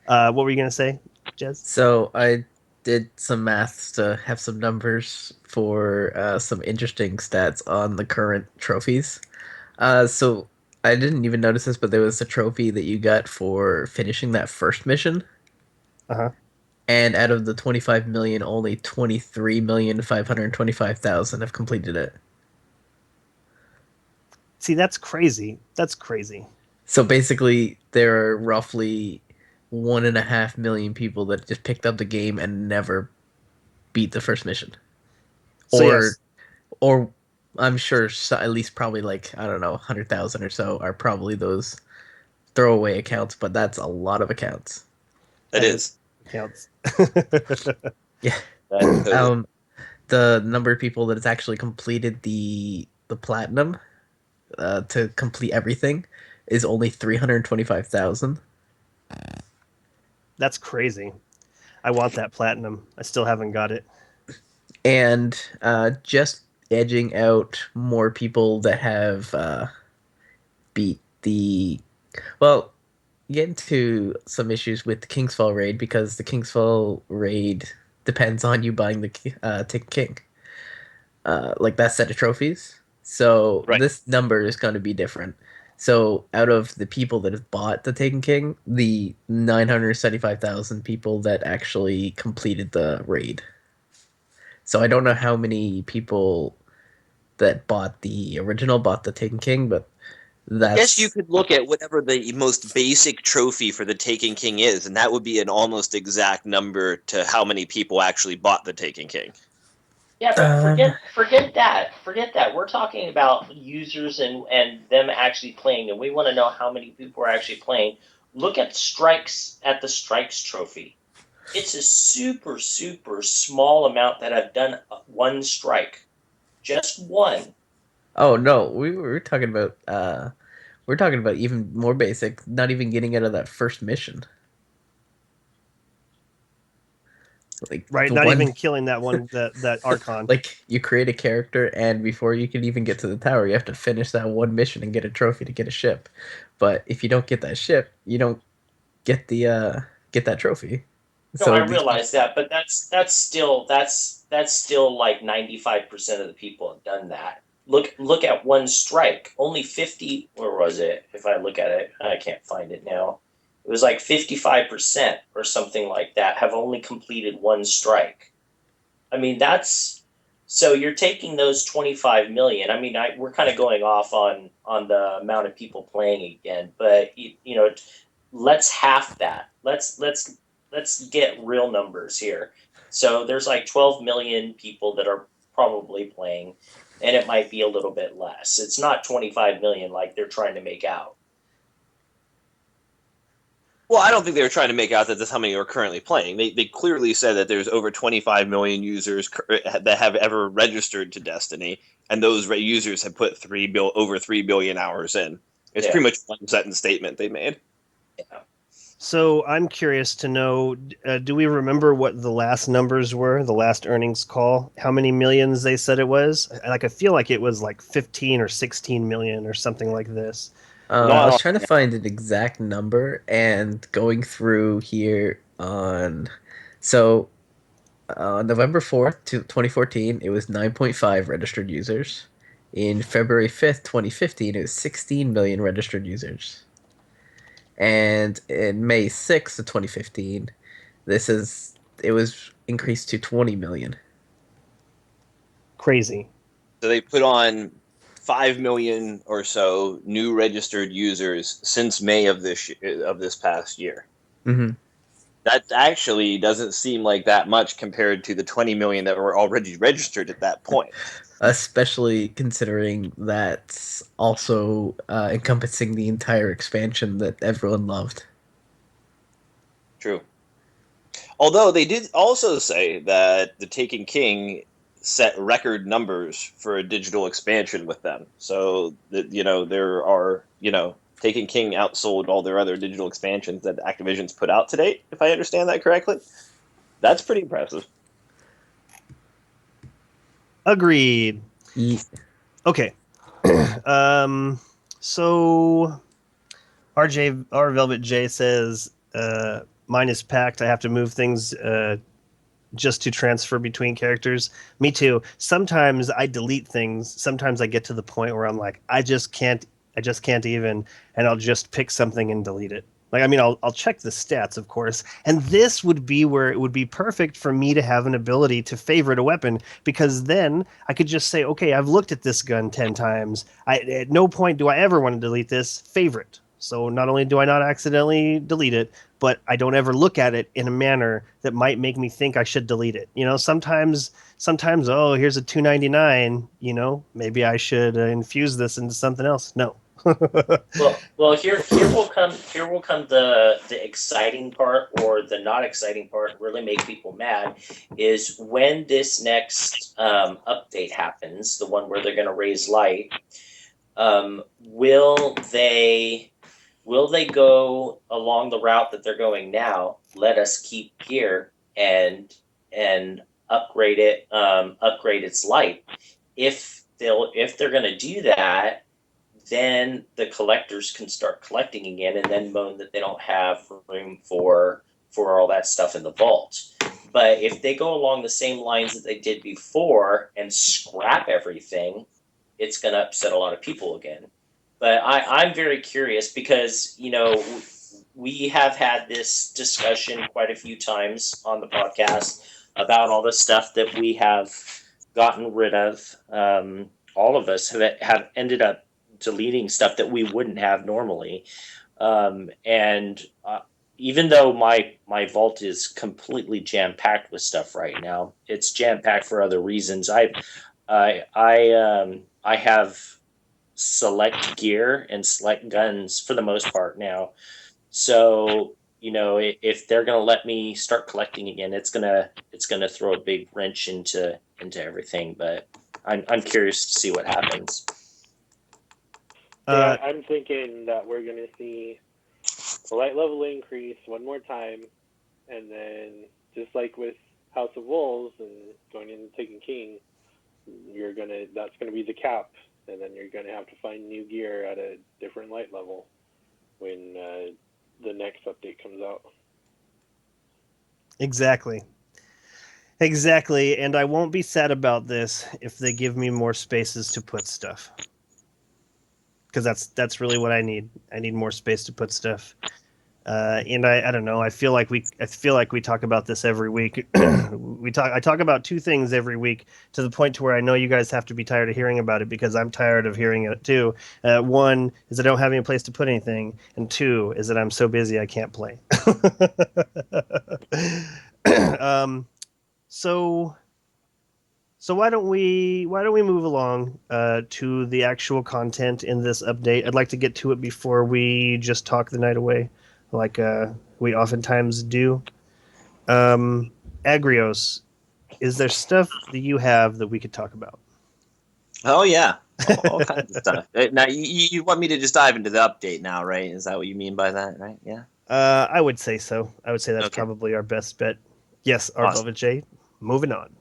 What were you gonna say, Jez? So I did some maths to have some numbers for some interesting stats on the current trophies. So I didn't even notice this, but there was a trophy that you got for finishing that first mission. Uh-huh. And out of the 25 million, only 23,525,000 have completed it. See, that's crazy. That's crazy. So basically, there are roughly 1.5 million people that just picked up the game and never beat the first mission. So Or, yes, or I'm sure at least probably like, I don't know, 100,000 or so are probably those throwaway accounts, but that's a lot of accounts. That is. counts. Yeah. That totally. The number of people that has actually completed the platinum to complete everything is only 325,000. That's crazy. I want that platinum. I still haven't got it. And just edging out more people that have beat the. Well, get into some issues with the Kingsfall raid because the Kingsfall raid depends on you buying the Taken King, like that set of trophies. So Right. this number is going to be different. So out of the people that have bought the Taken King, the 975,000 people that actually completed the raid. So I don't know how many people that bought the original bought the Taken King, but I guess you that's could look at whatever the most basic trophy for the Taken King is, and that would be an almost exact number to how many people actually bought the Taken King. Yeah, but forget that. Forget that. We're talking about users and them actually playing, and we want to know how many people are actually playing. Look at the strikes trophy. It's a super small amount that have done one strike, just one. Oh no, we're talking about we're talking about even more basic, not even getting out of that first mission. Like Right, the not one even killing that Archon. like you create a character and before you can even get to the tower, you have to finish that one mission and get a trophy to get a ship. But if you don't get that ship, you don't get that trophy. No, I So these realize that, but that's still like 95% of the people have done that. Look at one strike. Only 50. Where was it? If I look at it, I can't find it now. It was like 55% or something like that have only completed one strike. I mean, that's so you're taking those 25 million. I mean, we're kind of going off on the amount of people playing again, but let's half that. Let's get real numbers here. So there's like 12 million people that are probably playing, and it might be a little bit less. It's not 25 million like they're trying to make out. Well, I don't think they were trying to make out that that's how many are currently playing. They clearly said that there's over 25 million users that have ever registered to Destiny, and those users have put over 3 billion hours in. It's pretty much one sentence statement they made. Yeah. So I'm curious to know, do we remember what the last numbers were, the last earnings call? How many millions they said it was? Like, I feel like it was like 15 or 16 million or something like this. I was No, trying to find an exact number and going through here on so November 4th, 2014, it was 9.5 registered users. In February 5th, 2015, it was 16 million registered users. And in May 6th of 2015, it was increased to 20 million. Crazy. So they put on 5 million or so new registered users since May of this past year. Mm-hmm. That actually doesn't seem like that much compared to the 20 million that were already registered at that point. Especially considering that's also encompassing the entire expansion that everyone loved. True. Although they did also say that the Taken King set record numbers for a digital expansion with them. So that there are Taken King outsold all their other digital expansions that Activision's put out to date, if I understand that correctly. That's pretty impressive. Agreed. Okay. So R Velvet J says, mine is packed. I have to move things just to transfer between characters. Me too. Sometimes I delete things. Sometimes I get to the point where I'm like, I just can't even, and I'll just pick something and delete it. Like, I mean, I'll check the stats, of course, and this would be where it would be perfect for me to have an ability to favorite a weapon, because then I could just say, okay, I've looked at this gun 10 times. At no point do I ever want to delete this. Favorite. So not only do I not accidentally delete it, but I don't ever look at it in a manner that might make me think I should delete it. Sometimes, oh, here's a 299. Maybe I should infuse this into something else. No. Well, here will come the exciting part, or the not exciting part. Really make people mad is when this next update happens, the one where they're going to raise light. Will they go along the route that they're going now? Let us keep gear and upgrade it, upgrade its light. If they're going to do that, then the collectors can start collecting again, and then moan that they don't have room for all that stuff in the vault. But if they go along the same lines that they did before and scrap everything, it's going to upset a lot of people again. But I'm very curious because, we have had this discussion quite a few times on the podcast about all the stuff that we have gotten rid of. All of us have ended up deleting stuff that we wouldn't have normally. And even though my vault is completely jam packed with stuff right now, it's jam packed for other reasons. I have select gear and select guns for the most part now. So if they're gonna let me start collecting again, it's gonna throw a big wrench into everything. But I'm curious to see what happens. Yeah, I'm thinking that we're going to see the light level increase one more time, and then just like with House of Wolves and going into Taken King, that's going to be the cap, and then you're going to have to find new gear at a different light level when the next update comes out. Exactly, and I won't be sad about this if they give me more spaces to put stuff. Because that's really what I need. I need more space to put stuff. And I don't know. I feel like we talk about this every week. I talk about two things every week to the point to where I know you guys have to be tired of hearing about it, because I'm tired of hearing it too. One is I don't have any place to put anything, and two is that I'm so busy I can't play. So why don't we move along to the actual content in this update? I'd like to get to it before we just talk the night away, like we oftentimes do. Agrios, is there stuff that you have that we could talk about? Oh yeah, all kinds of stuff. Now you want me to just dive into the update now, right? Is that what you mean by that, right? Yeah. I would say so. I would say that's probably our best bet. Yes, our Awesome. Velvet J. Moving on.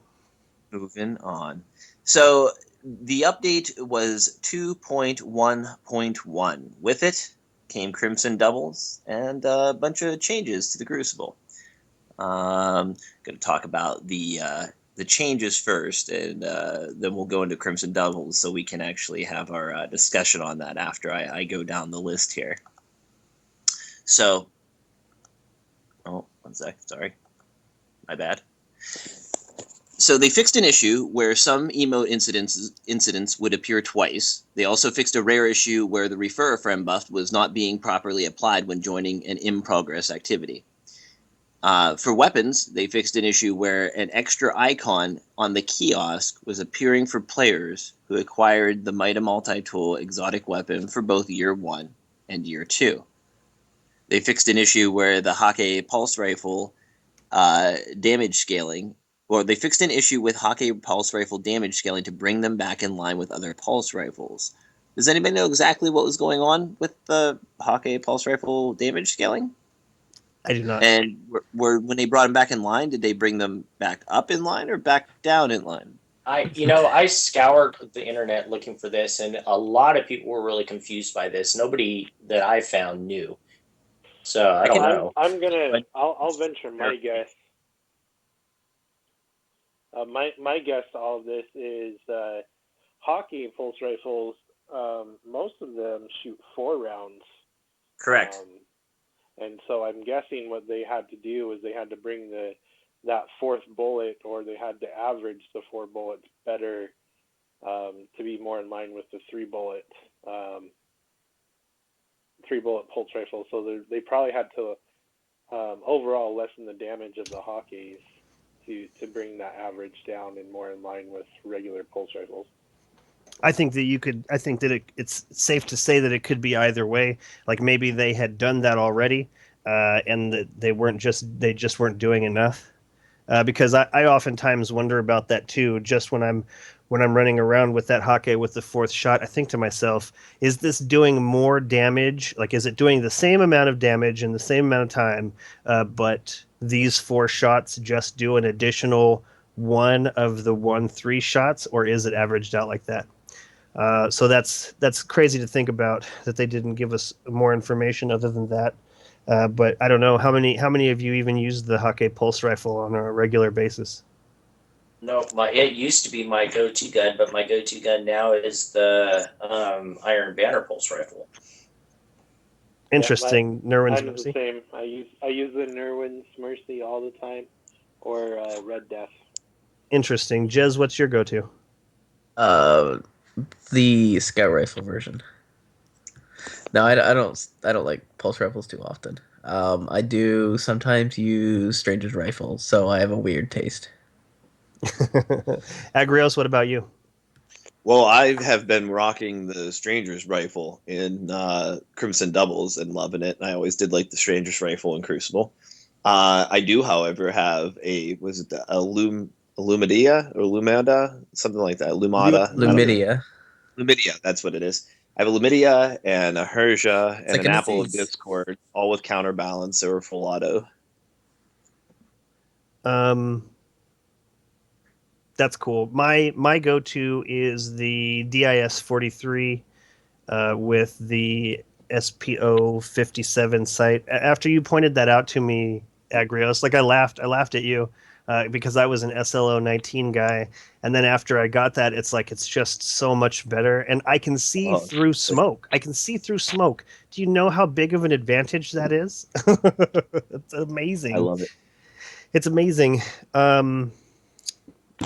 So the update was 2.1.1. With it came Crimson Doubles and a bunch of changes to the Crucible. Going to talk about the changes first, and then we'll go into Crimson Doubles so we can actually have our discussion on that after I go down the list here. So, one sec, sorry. My bad. So they fixed an issue where some emote incidents would appear twice. They also fixed a rare issue where the refer a friend buff was not being properly applied when joining an in-progress activity. For weapons, they fixed an issue where an extra icon on the kiosk was appearing for players who acquired the Mida Multi-Tool exotic weapon for both Year 1 and Year 2. They fixed an issue where the Hake pulse rifle damage scaling, or they fixed an issue with Hake pulse rifle damage scaling to bring them back in line with other pulse rifles. Does anybody know exactly what was going on with the Hake pulse rifle damage scaling? I do not. And when they brought them back in line, did they bring them back up in line or back down in line? I scoured the internet looking for this, and a lot of people were really confused by this. Nobody that I found knew. So I don't know. I'll venture my guess. My guess to all of this is hockey pulse rifles. Most of them shoot 4 rounds. Correct. And so I'm guessing what they had to do is they had to bring that 4th bullet, or they had to average the 4 bullets better to be more in line with the 3-bullet 3-bullet pulse rifle. So they probably had to overall lessen the damage of the hockeys to bring that average down and more in line with regular pulse rifles. I think that it's safe to say that it could be either way. Like maybe they had done that already, and that they just weren't doing enough. Because I oftentimes wonder about that too. Just when I'm running around with that Hake with the 4th shot, I think to myself, is this doing more damage? Like, is it doing the same amount of damage in the same amount of time, but these 4 shots just do an additional one of the 1-3 shots, or is it averaged out like that? So that's crazy to think about that they didn't give us more information other than that. But I don't know how many of you even use the Hake pulse rifle on a regular basis. No, it used to be my go-to gun, but my go-to gun now is the Iron Banner pulse rifle. Interesting. Yeah, Nerwin's I'm Mercy. the same. I use the Nerwin's Mercy all the time, or Red Death. Interesting. Jez, what's your go-to? The scout rifle version. No, I don't like pulse rifles too often. I do sometimes use stranger's rifles, so I have a weird taste. Agrios, what about you? Well, I have been rocking the Stranger's rifle in Crimson Doubles and loving it. I always did like the Stranger's rifle in Crucible. I do, however, have a Lumidia or Lumada, something like that. Lumada, Lumidia. Lumidia, that's what it is. I have a Lumidia and a Herja and an Second Apple of disease. Discord, all with counterbalance or full auto. That's cool. My go-to is the DIS 43 with the SPO 57 sight. After you pointed that out to me, Agrios, like I laughed at you because I was an SLO 19 guy, and then after I got that, it's like it's just so much better, and I can see through smoke. I can see through smoke. Do you know how big of an advantage that is? It's amazing. I love it. It's amazing.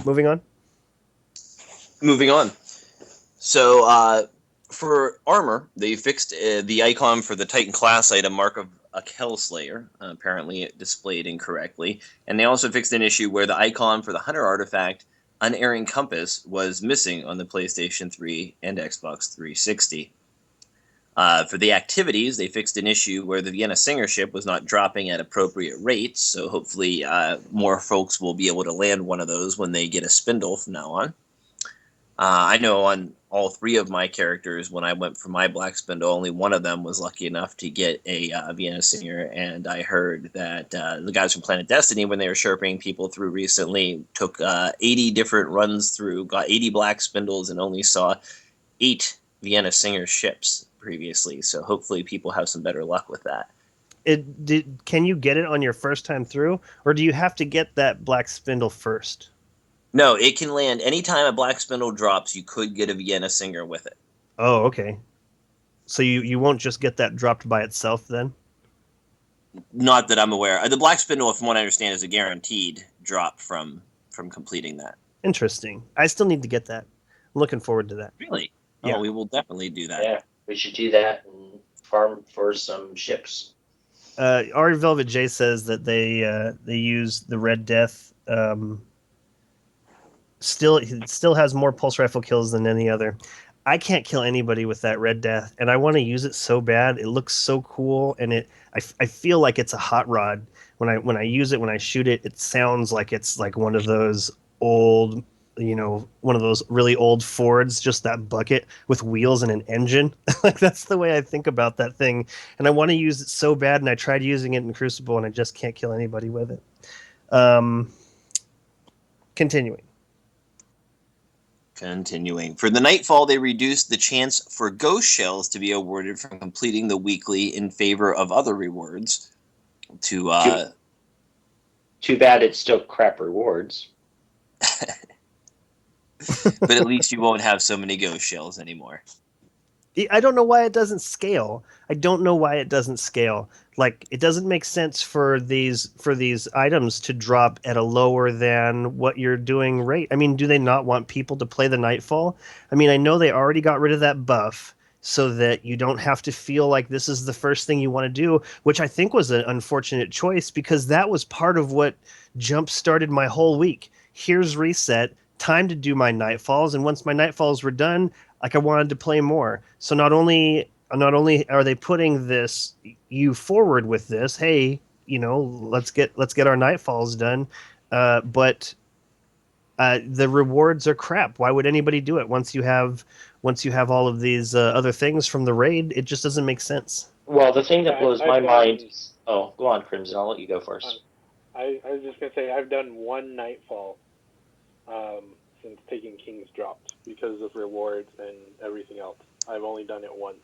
Moving on. So, for armor, they fixed the icon for the Titan class item Mark of a Kellslayer. Apparently, it displayed incorrectly. And they also fixed an issue where the icon for the Hunter artifact, Unerring Compass, was missing on the PlayStation 3 and Xbox 360. For the activities, they fixed an issue where the Vienna Singer ship was not dropping at appropriate rates, so hopefully more folks will be able to land one of those when they get a spindle from now on. I know on all 3 of my characters, when I went for my Black Spindle, only one of them was lucky enough to get a Vienna Singer, and I heard that the guys from Planet Destiny, when they were sharpening people through recently, took 80 different runs through, got 80 Black Spindles, and only saw 8 Vienna Singer ships previously, so hopefully people have some better luck with that. Can you get it on your first time through, or do you have to get that Black Spindle first? No, it can land anytime a Black Spindle drops. You could get a Vienna Singer with it. Oh, okay. So you won't just get that dropped by itself then? Not that I'm aware. The Black Spindle, from what I understand, is a guaranteed drop from from completing that. Interesting. I still need to get that. I'm looking forward to that. Really? Yeah. Oh, we will definitely do that. Yeah, we should do that and farm for some ships. Ari Velvet J says that they use the Red Death. It still has more pulse rifle kills than any other. I can't kill anybody with that Red Death, and I want to use it so bad. It looks so cool, and I feel like it's a hot rod. When I use it, when I shoot it, it sounds like it's like one of those old, one of those really old Fords, just that bucket with wheels and an engine. Like that's the way I think about that thing, and I want to use it so bad. And I tried using it in Crucible, and I just can't kill anybody with it. Continuing. Continuing. For the Nightfall, they reduced the chance for ghost shells to be awarded from completing the weekly in favor of other rewards. Too bad it's still crap rewards. But at least you won't have so many ghost shells anymore. I don't know why it doesn't scale. I don't know why it doesn't scale. Like it doesn't make sense for these items to drop at a lower than what you're doing rate. I mean, do they not want people to play the Nightfall? I mean, I know they already got rid of that buff so that you don't have to feel like this is the first thing you want to do, which I think was an unfortunate choice because that was part of what jump started my whole week. Here's reset, time to do my Nightfalls, and once my Nightfalls were done, like I wanted to play more. So not only are they putting you forward with this, hey, let's get our Nightfalls done, but the rewards are crap. Why would anybody do it once you have all of these other things from the raid? It just doesn't make sense. Well, the thing that blows my mind. Oh, go on, Crimson. I'll let you go first. I was just gonna say I've done one Nightfall since taking King's dropped because of rewards and everything else. I've only done it once,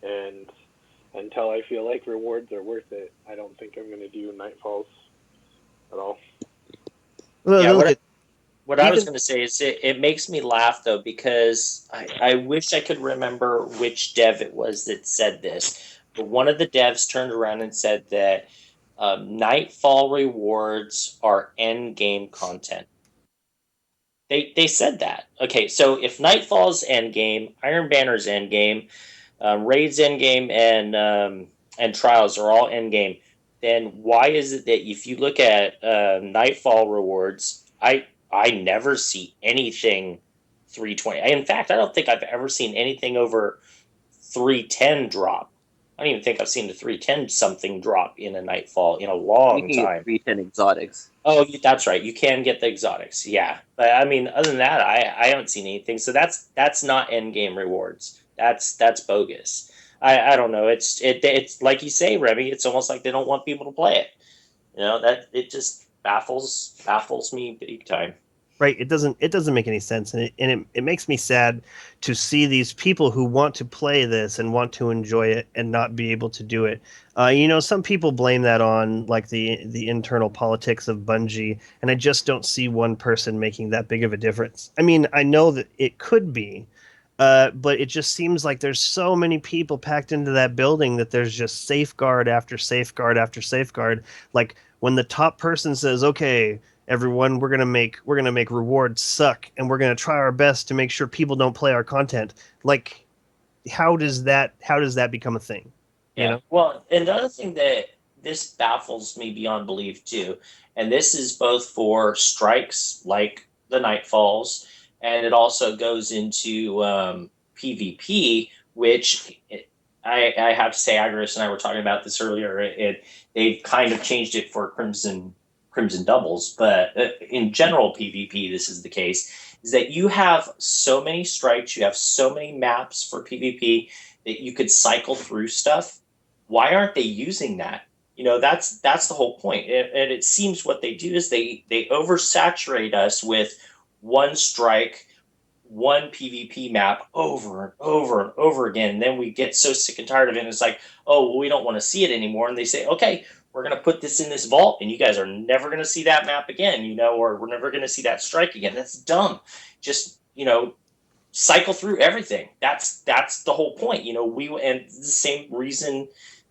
and until I feel like rewards are worth it, I don't think I'm going to do Nightfalls at all. Well, yeah, what I was going to say is it makes me laugh, though, because I wish I could remember which dev it was that said this, but one of the devs turned around and said that Nightfall rewards are end-game content. They said that. Okay, so if Nightfall's endgame, Iron Banner's endgame, Raid's endgame, and Trials are all endgame, then why is it that if you look at Nightfall rewards, I never see anything 320. In fact, I don't think I've ever seen anything over 310 drop. I don't even think I've seen the 310 something drop in a Nightfall in a long time. 310 exotics. Oh, that's right. You can get the exotics, yeah. But I mean, other than that, I haven't seen anything. So that's not end game rewards. That's bogus. I don't know. It's like you say, Remy. It's almost like they don't want people to play it. That it just baffles me big time. Right, it doesn't make any sense, and it makes me sad to see these people who want to play this and want to enjoy it and not be able to do it. Some people blame that on like the internal politics of Bungie, and I just don't see one person making that big of a difference. I mean, I know that it could be, but it just seems like there's so many people packed into that building that there's just safeguard after safeguard after safeguard. Like when the top person says, "Okay, everyone, we're gonna make rewards suck, and we're gonna try our best to make sure people don't play our content." Like, how does that become a thing? Yeah. Well, another thing that this baffles me beyond belief too, and this is both for strikes like the Nightfalls, and it also goes into PvP, which I have to say, Agris and I were talking about this earlier. They've kind of changed it for Crimson doubles, but in general PvP, this is the case, is that you have so many strikes, you have so many maps for PvP that you could cycle through stuff. Why aren't they using that? That's the whole point. And it seems what they do is they oversaturate us with one strike, one PvP map over and over and over again. And then we get so sick and tired of it. And it's like, oh, well, we don't want to see it anymore. And they say, okay, we're going to put this in this vault, and you guys are never going to see that map again, or we're never going to see that strike again. That's dumb. Just, cycle through everything. That's the whole point. And the same reason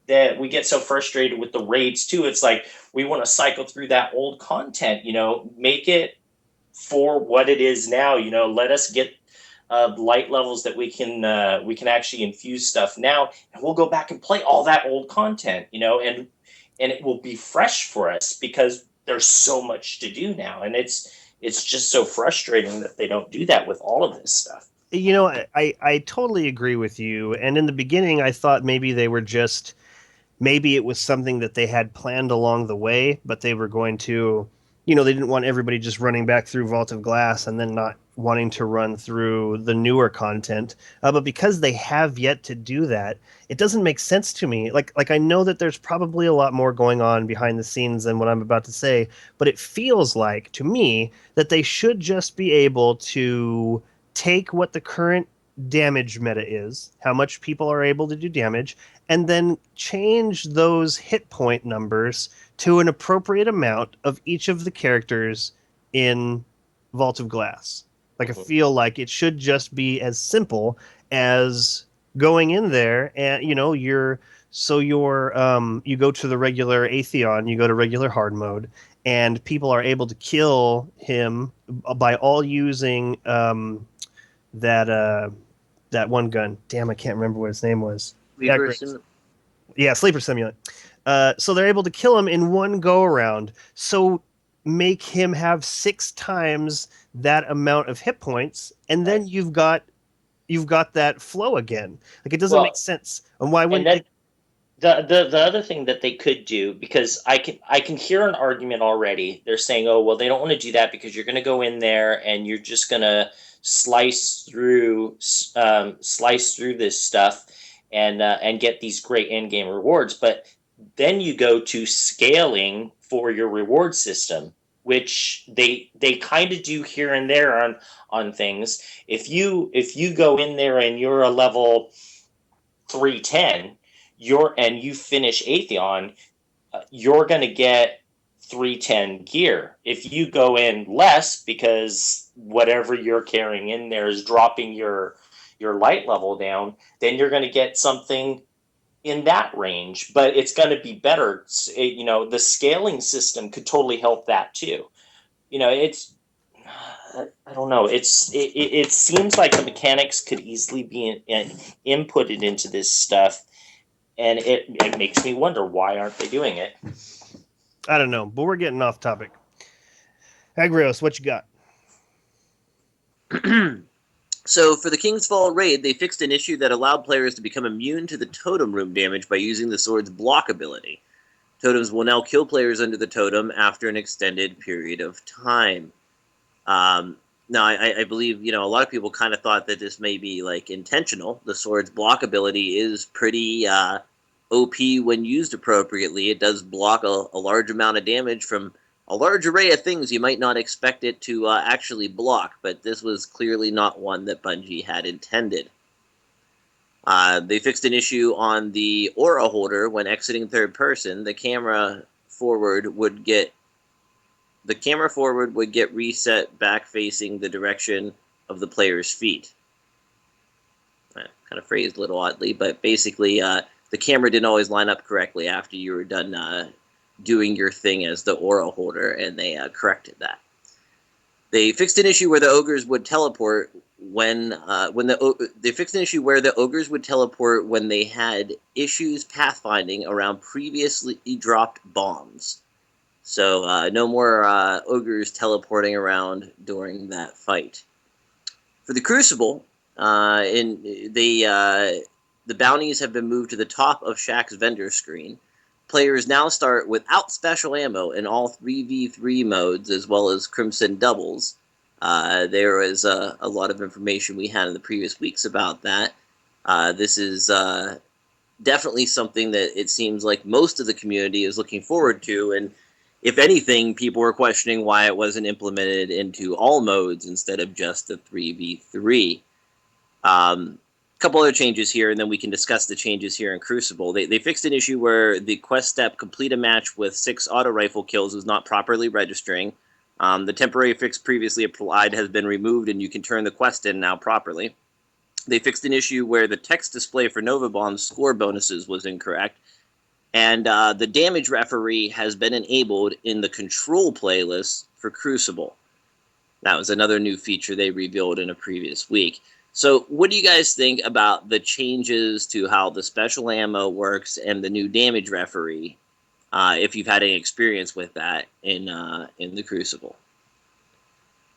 that we get so frustrated with the raids too. It's like we want to cycle through that old content, make it for what it is now. Let us get light levels that we can actually infuse stuff now, and we'll go back and play all that old content, and it will be fresh for us because there's so much to do now, and it's just so frustrating that they don't do that with all of this stuff. I totally agree with you. And in the beginning, I thought maybe they were just, maybe it was something that they had planned along the way, but they were going to, they didn't want everybody just running back through Vault of Glass and then not wanting to run through the newer content. But because they have yet to do that, it doesn't make sense to me. Like I know that there's probably a lot more going on behind the scenes than what I'm about to say, but it feels like to me that they should just be able to take what the current damage meta is, how much people are able to do damage, and then change those hit point numbers to an appropriate amount of each of the characters in Vault of Glass. Like, I feel like it should just be as simple as going in there and, you go to the regular Atheon, you go to regular hard mode, and people are able to kill him by all using that one gun. Damn, I can't remember what his name was. Sleeper Simulant. So they're able to kill him in one go around. So make him have 6 times that amount of hit points, and then you've got that flow again. Like, it doesn't make sense. And why wouldn't they? The other thing that they could do, because I can hear an argument already. They're saying, oh well, they don't want to do that because you're going to go in there and you're just going to slice through this stuff and get these great end game rewards. But then you go to scaling for your reward system, which they kind of do here and there on things. If you go in there and you're a level 310, and you finish Atheon, you're going to get 310 gear. If you go in less because whatever you're carrying in there is dropping your light level down, then you're going to get something in that range, but it's going to be better. The scaling system could totally help that too. I don't know. It seems like the mechanics could easily be inputted into this stuff, and it makes me wonder, why aren't they doing it? I don't know, but we're getting off topic. Agrios, what you got? So for the King's Fall raid, they fixed an issue that allowed players to become immune to the totem room damage by using the sword's block ability. Totems will now kill players under the totem after an extended period of time. Now, I believe, a lot of people kind of thought that this may be, intentional. The sword's block ability is pretty OP when used appropriately. It does block a large amount of damage from a large array of things you might not expect it to actually block, but this was clearly not one that Bungie had intended. They fixed an issue on the aura holder when exiting third person. The camera forward would get reset back facing the direction of the player's feet. Kind of phrased a little oddly, but basically the camera didn't always line up correctly after you were done doing your thing as the aura holder, and they corrected that. They fixed an issue where the ogres would teleport when they fixed an issue where the ogres would teleport when they had issues pathfinding around previously dropped bombs. So no more ogres teleporting around during that fight. For the Crucible, the bounties have been moved to the top of Shaq's vendor screen. Players now start without special ammo in all 3v3 modes, as well as Crimson doubles. There was a lot of information we had in the previous weeks about that. This is definitely something that it seems like most of the community is looking forward to, and if anything, people were questioning why it wasn't implemented into all modes instead of just the 3v3. Couple other changes here, and then we can discuss the changes here in Crucible. They fixed an issue where the quest step complete a match with 6 auto rifle kills was not properly registering. The temporary fix previously applied has been removed, and you can turn the quest in now properly. They fixed an issue where the text display for Nova Bomb's score bonuses was incorrect, and the damage referee has been enabled in the control playlist for Crucible. That was another new feature they revealed in a previous week. So what do you guys think about the changes to how the special ammo works and the new damage referee, if you've had any experience with that in the Crucible?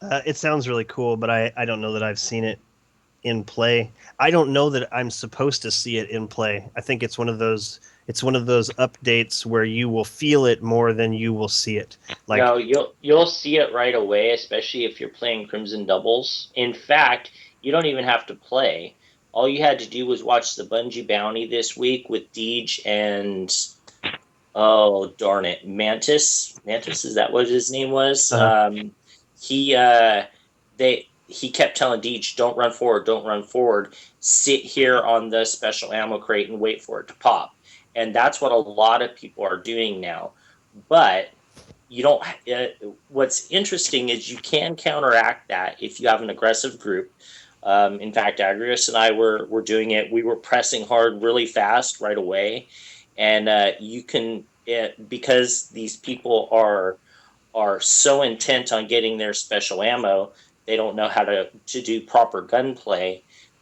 It sounds really cool, but I don't know that I've seen it in play. I don't know that I'm supposed to see it in play. I think it's one of those updates where you will feel it more than you will see it. Like, No, you'll see it right away, especially if you're playing Crimson Doubles. In fact, you don't even have to play. All you had to do was watch the Bungie bounty this week with Deej and oh darn it, Mantis. Mantis, is that what his name was? He he kept telling Deej, "Don't run forward, don't run forward. Sit here on the special ammo crate and wait for it to pop." And that's what a lot of people are doing now. But you don't. What's interesting is you can counteract that if you have an aggressive group. In fact, Agrius and I were doing it. We were pressing hard really fast right away, and you can because these people are so intent on getting their special ammo, they don't know how to do proper gunplay.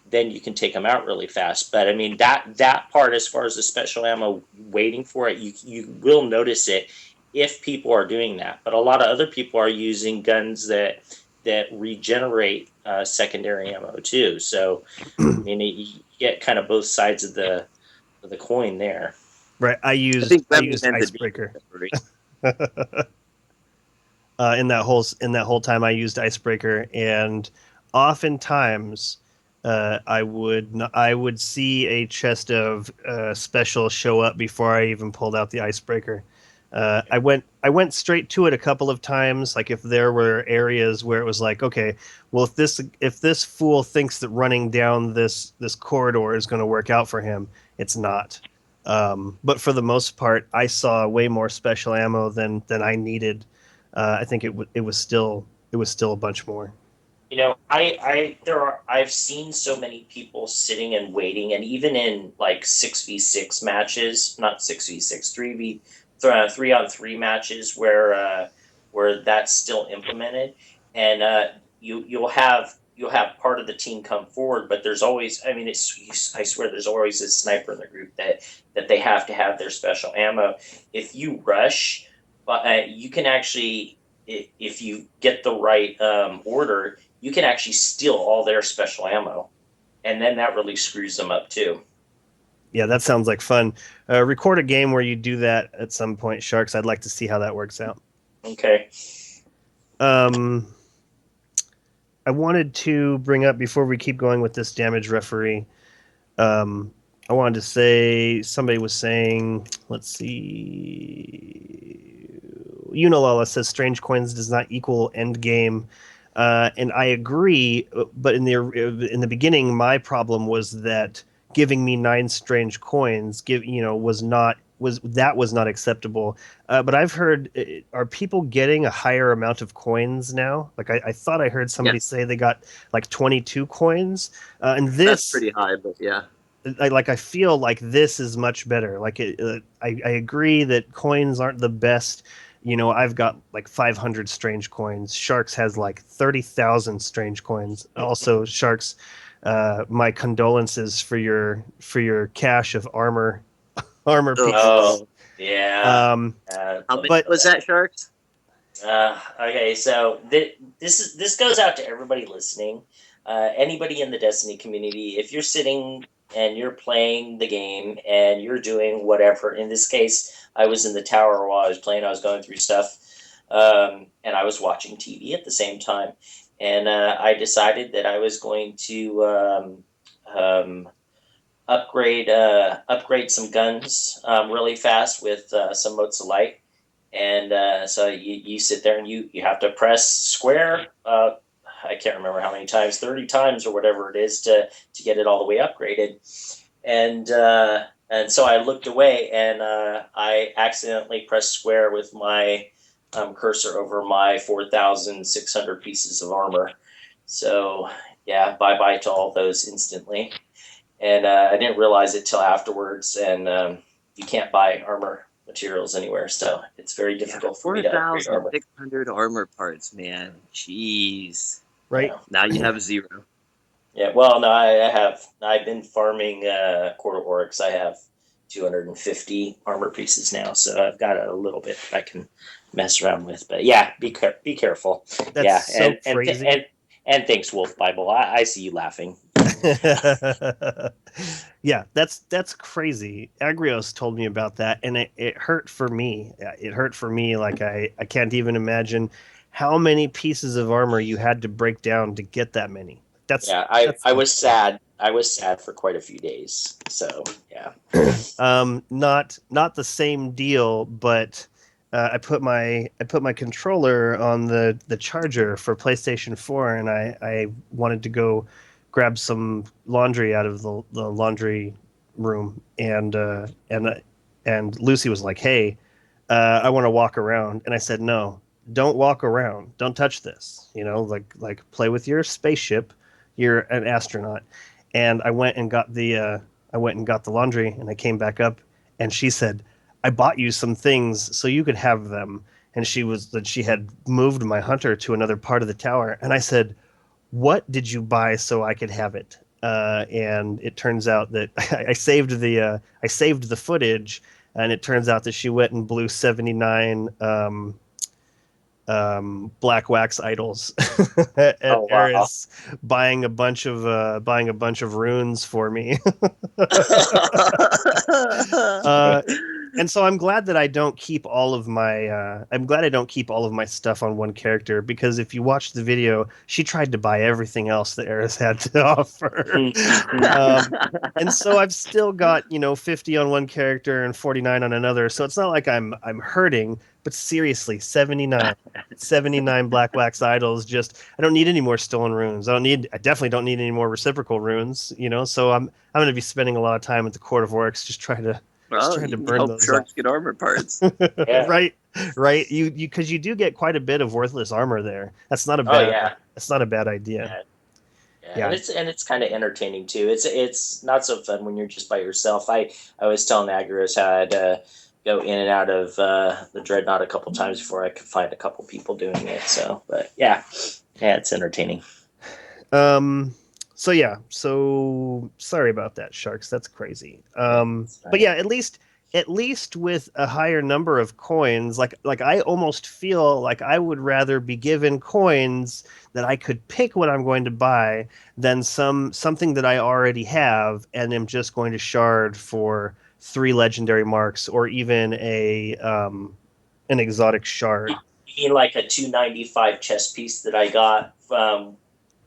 Then you can take them out really fast. But I mean that part, as far as the special ammo, waiting for it, you will notice it if people are doing that. But a lot of other people are using guns that regenerate secondary ammo too. So I mean, you get kind of both sides of the coin there. right, I I think Remy used meant the Icebreaker. damage referee. In that whole time, I used Icebreaker, and oftentimes I would see a chest of special show up before I even pulled out the Icebreaker. I went straight to it a couple of times. Like, if there were areas where it was like, okay, well, if this fool thinks that running down this corridor is going to work out for him, it's not. But for the most part, I saw way more special ammo than I needed. I think it was still a bunch more. You know, I've seen so many people sitting and waiting, and even in like 6v6 matches, not 6v6, 3 on 3 matches where that's still implemented, and you'll have part of the team come forward, but there's always, I mean, I swear there's always a sniper in the group that they have to have their special ammo. If you rush, but you can actually, if you get the right order, you can actually steal all their special ammo, and then that really screws them up too. Yeah, that sounds like fun. Record a game where you do that at some point, Sharks. I'd like to see how that works out. Okay. I wanted to bring up, before we keep going with this damage referee, I wanted to say, somebody was saying, let's see, Unilala says strange coins does not equal end game. And I agree, but in the beginning, my problem was that giving me 9 strange coins was not acceptable. But I've heard, are people getting a higher amount of coins now? Like, I thought I heard somebody say they got like 22 coins, and this, That's pretty high, but yeah. I feel like this is much better. Like, I agree that coins aren't the best. I've got like 500 strange coins. Sharks has like 30,000 strange coins. Also, Sharks, my condolences for your cache of armor pieces. Oh yeah. How many was that, Sharks? Okay, so this goes out to everybody listening. Anybody in the Destiny community, if you're sitting and you're playing the game and you're doing whatever, in this case, I was in the tower while I was playing, I was going through stuff, and I was watching TV at the same time. And I decided that I was going to upgrade some guns really fast with some motes of light. And so you sit there and you have to press square. I can't remember how many times, 30 times or whatever it is to get it all the way upgraded. And so I looked away and I accidentally pressed square with my cursor over my 4,600 pieces of armor. So yeah, bye-bye to all those instantly. And I didn't realize it till afterwards, and you can't buy armor materials anywhere, so it's very difficult for me to upgrade armor. 4,600 armor parts, man. Jeez. Right. Yeah. Now you have 0. Yeah, well, no, I've been farming quarter orcs. I have 250 armor pieces now, so I've got a little bit I can mess around with. But yeah, be careful. That's Yeah, so crazy. and thanks, Wolf Bible. I see you laughing. Yeah, that's crazy. Agrios told me about that, and it hurt for me. It hurt for me like I can't even imagine how many pieces of armor you had to break down to get that many. Yeah, That's I was sad. I was sad for quite a few days. So yeah. not the same deal, but I put my controller on the charger for PlayStation 4, and I wanted to go grab some laundry out of the laundry room, and Lucy was like, "Hey, I want to walk around," and I said, "No, don't walk around. Don't touch this. Like play with your spaceship. You're an astronaut." And I went and got the laundry, and I came back up, and she said, "I bought you some things so you could have them." And she had moved my hunter to another part of the tower, and I said, "What did you buy so I could have it?" And it turns out that I saved the footage, and it turns out that she went and blew 79 black wax idols at Oh wow. Eris, buying a bunch of runes for me. uh, and so I'm glad that I don't keep all of my stuff on one character, because if you watch the video, she tried to buy everything else that Eris had to offer. And so I've still got 50 on one character and 49 on another. So it's not like I'm hurting, but seriously, 79 black wax idols. Just, I don't need any more stolen runes. I definitely don't need any more reciprocal runes. So I'm going to be spending a lot of time at the Court of Orcs just trying to Well, you can burn help those sharks get armor parts. Yeah. Right. You because you do get quite a bit of worthless armor there. That's not a Oh bad. yeah. That's not a bad idea. Yeah. Yeah. And it's kind of entertaining too. It's not so fun when you're just by yourself. I was telling Agros how I'd go in and out of the Dreadnought a couple times before I could find a couple people doing it. So, but yeah, it's entertaining. So yeah. So sorry about that, Sharks. That's crazy. But yeah, at least with a higher number of coins, like I almost feel like I would rather be given coins that I could pick what I'm going to buy than something that I already have and am just going to shard for 3 legendary marks, or even an exotic shard. You mean like a 295 chess piece that I got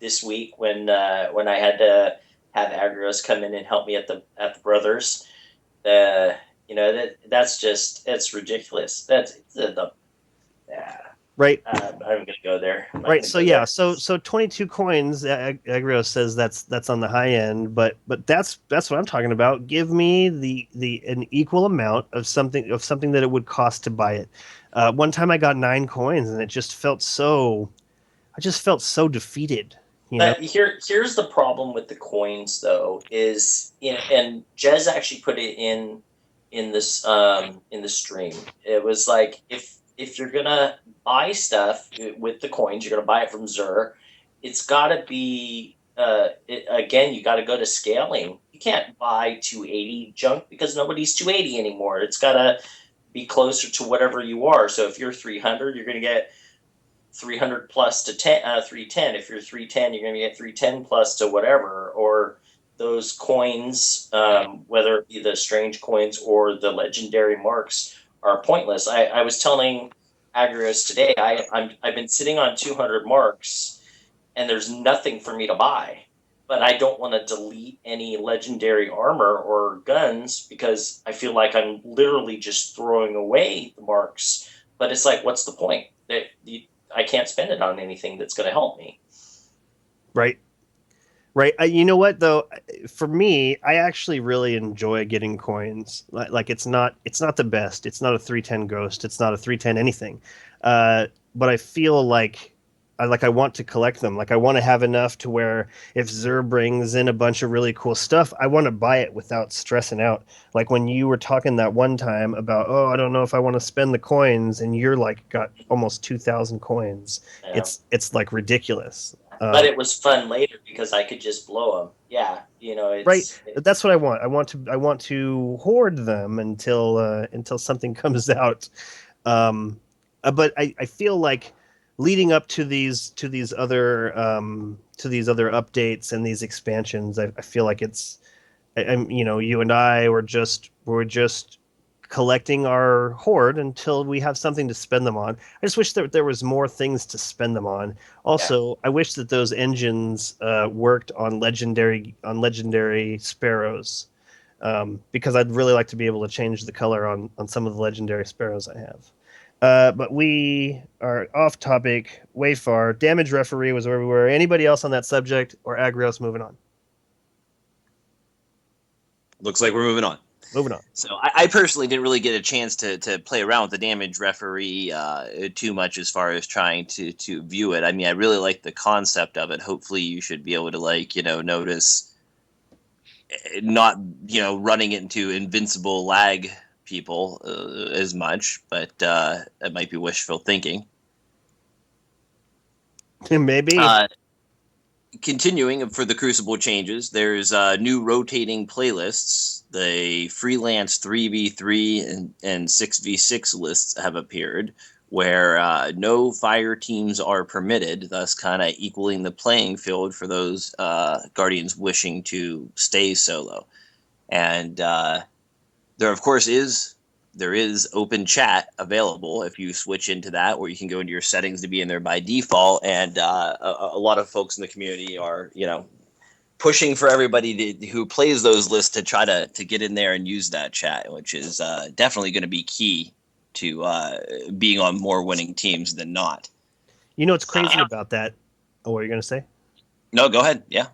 this week when I had to have Agros come in and help me at the Brothers? That's ridiculous. That's Right. I'm going to go there. Right. So yeah. So 22 coins. Agrios says that's on the high end, but that's what I'm talking about. Give me an equal amount of something that it would cost to buy it. One time I got 9 coins, and I just felt so defeated. But here's the problem with the coins, though, is and Jez actually put it in this in the stream. It was like, if you're gonna buy stuff with the coins, you're gonna buy it from Zur. It's got to be again. You got to go to scaling. You can't buy 280 junk because nobody's 280 anymore. It's got to be closer to whatever you are. So if you're 300, you're gonna get 300 plus to 310. If you're 310, you're going to get 310 plus to whatever. Or those coins, whether it be the strange coins or the legendary marks, are pointless. I was telling Agrios today, I've been sitting on 200 marks, and there's nothing for me to buy. But I don't want to delete any legendary armor or guns because I feel like I'm literally just throwing away the marks. But it's like, what's the point? I can't spend it on anything that's going to help me. Right. You know what though? For me, I actually really enjoy getting coins. Like it's not the best. It's not a 310 ghost. It's not a 310 anything. But I feel like I want to collect them. Like I want to have enough to where if Zer brings in a bunch of really cool stuff, I want to buy it without stressing out. Like when you were talking that one time about, oh, I don't know if I want to spend the coins, and you're like got almost 2,000 coins. Yeah. It's like ridiculous. But it was fun later because I could just blow them. Yeah, Right. That's what I want. I want to hoard them until something comes out. But I feel like leading up to these other updates and these expansions, I feel like I'm you and I we're just collecting our hoard until we have something to spend them on. I just wish that there was more things to spend them on. Also, I wish that those engines worked on legendary sparrows, because I'd really like to be able to change the color on some of the legendary sparrows I have. But we are off topic way far. Damage referee was where we were. Anybody else on that subject, or Agrios moving on? Looks like we're moving on. Moving on. So I personally didn't really get a chance to play around with the damage referee too much as far as trying to view it. I mean, I really like the concept of it. Hopefully you should be able to, notice not, running into invincible lag people as much, but that might be wishful thinking. Maybe. Continuing for the Crucible changes, there's new rotating playlists. The freelance 3v3 and 6v6 lists have appeared, where no fire teams are permitted, thus kind of equaling the playing field for those Guardians wishing to stay solo. And there, of course, is open chat available if you switch into that, or you can go into your settings to be in there by default. And a lot of folks in the community are, pushing for everybody who plays those lists to try to get in there and use that chat, which is definitely going to be key to being on more winning teams than not. You know what's crazy about that? Oh, what are you going to say? No, go ahead. Yeah.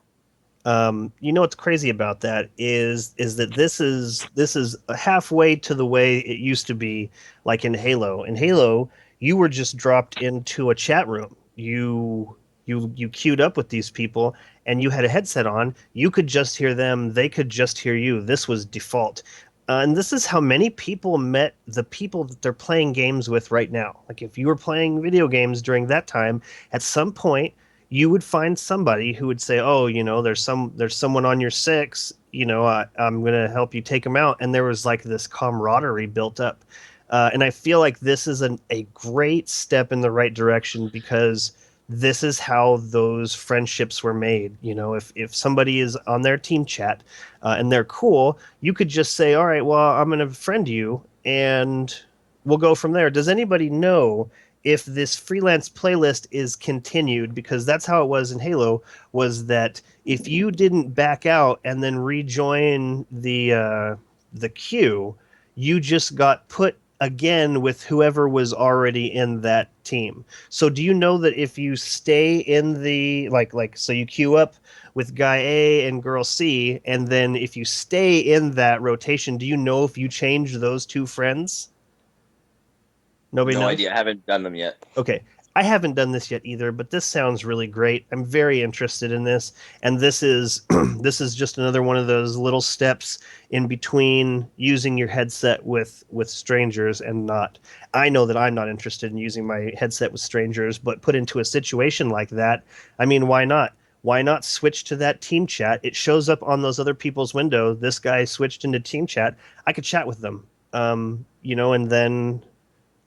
You know what's crazy about that is that this is halfway to the way it used to be, like in Halo. In Halo, you were just dropped into a chat room. You queued up with these people, and you had a headset on. You could just hear them. They could just hear you. This was default. And this is how many people met the people that they're playing games with right now. Like if you were playing video games during that time, at some point you would find somebody who would say, "Oh, there's someone on your 6. I'm gonna help you take them out." And there was like this camaraderie built up. And I feel like this is a great step in the right direction, because this is how those friendships were made. If somebody is on their team chat and they're cool, you could just say, all right, well, I'm going to friend you and we'll go from there. Does anybody know if this freelance playlist is continued? Because that's how it was in Halo, was that if you didn't back out and then rejoin the queue, you just got put again with whoever was already in that team. So do you know that if you stay in the so you queue up with guy A and girl C, and then if you stay in that rotation, do you know if you change those two friends? Nobody knows? No idea. I haven't done them yet. Okay. I haven't done this yet either, but this sounds really great. I'm very interested in this, and this is this is just another one of those little steps in between using your headset with strangers and not. I know that I'm not interested in using my headset with strangers, but put into a situation like that, I mean, why not? Why not switch to that team chat? It shows up on those other people's window. This guy switched into team chat. I could chat with them, and then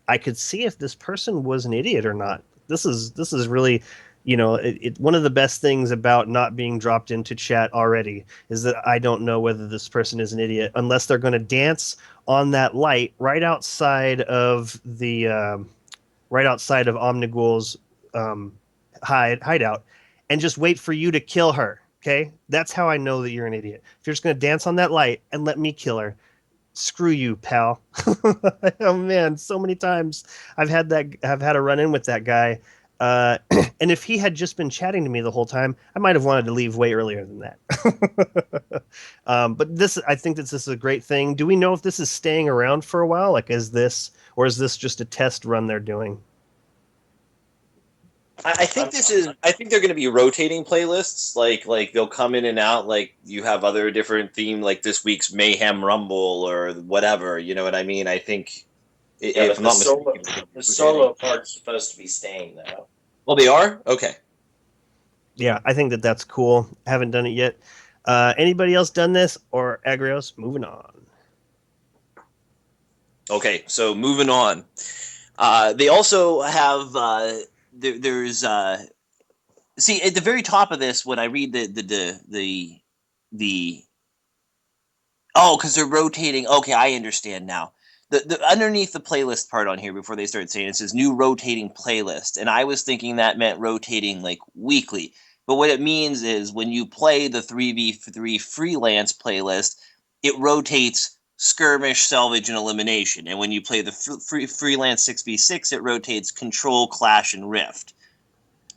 I could see if this person was an idiot or not. This is really, one of the best things about not being dropped into chat already is that I don't know whether this person is an idiot unless they're going to dance on that light right outside of Omnigul's hideout, and just wait for you to kill her. Okay, that's how I know that you're an idiot. If you're just going to dance on that light and let me kill her, screw you, pal. Oh man, so many times I've had a run in with that guy, and if he had just been chatting to me the whole time, I might have wanted to leave way earlier than that. But I think this is a great thing. Do we know if this is staying around for a while? Like, is this just a test run they're doing? I think I think they're going to be rotating playlists. Like they'll come in and out. Like you have other different theme, like this week's Mayhem Rumble or whatever. You know what I mean? I think, Yeah, if but I'm not mistaken, the solo part's supposed to be staying though. well, they are okay. Yeah, I think that's cool. Haven't done it yet. Anybody else done this or Agrios? Moving on. Okay, so moving on. They also have there's see at the very top of this when I read the oh, because they're rotating. Okay, I understand now. The underneath the playlist part on here before they start saying it says new rotating playlist, and I was thinking that meant rotating like weekly. But what it means is when you play the 3v3 freelance playlist, it rotates skirmish, salvage, and elimination. And when you play the freelance 6v6, it rotates control, clash, and rift.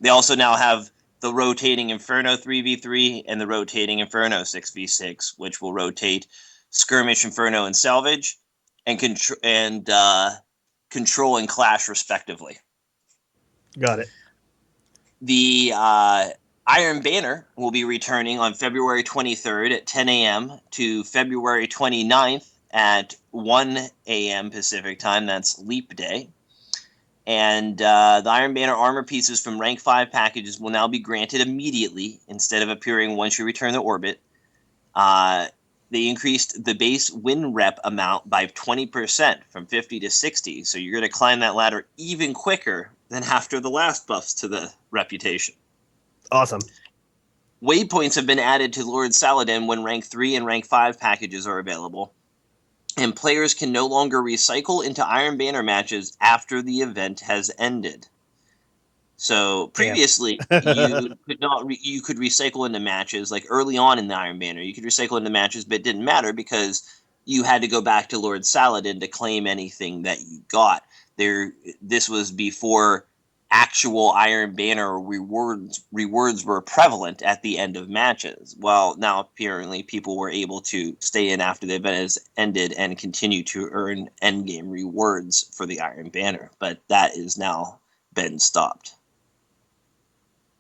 They also now have the rotating Inferno 3v3 and the rotating Inferno 6v6, which will rotate skirmish, Inferno, and salvage, and control and clash respectively. Got it. The Iron Banner will be returning on February 23rd at 10 a.m. to February 29th at 1 a.m. Pacific time. That's Leap Day. And the Iron Banner armor pieces from rank 5 packages will now be granted immediately instead of appearing once you return to orbit. They increased the base win rep amount by 20% from 50 to 60, so you're going to climb that ladder even quicker than after the last buffs to the reputation. Awesome. Waypoints have been added to Lord Saladin when rank 3 and rank 5 packages are available. And players can no longer recycle into Iron Banner matches after the event has ended. So previously, you could not you could recycle into matches like early on in the Iron Banner. You could recycle into matches, but it didn't matter because you had to go back to Lord Saladin to claim anything that you got. This was before actual Iron Banner rewards were prevalent at the end of matches. Well, now apparently people were able to stay in after the event has ended and continue to earn endgame rewards for the Iron Banner, but that is now been stopped.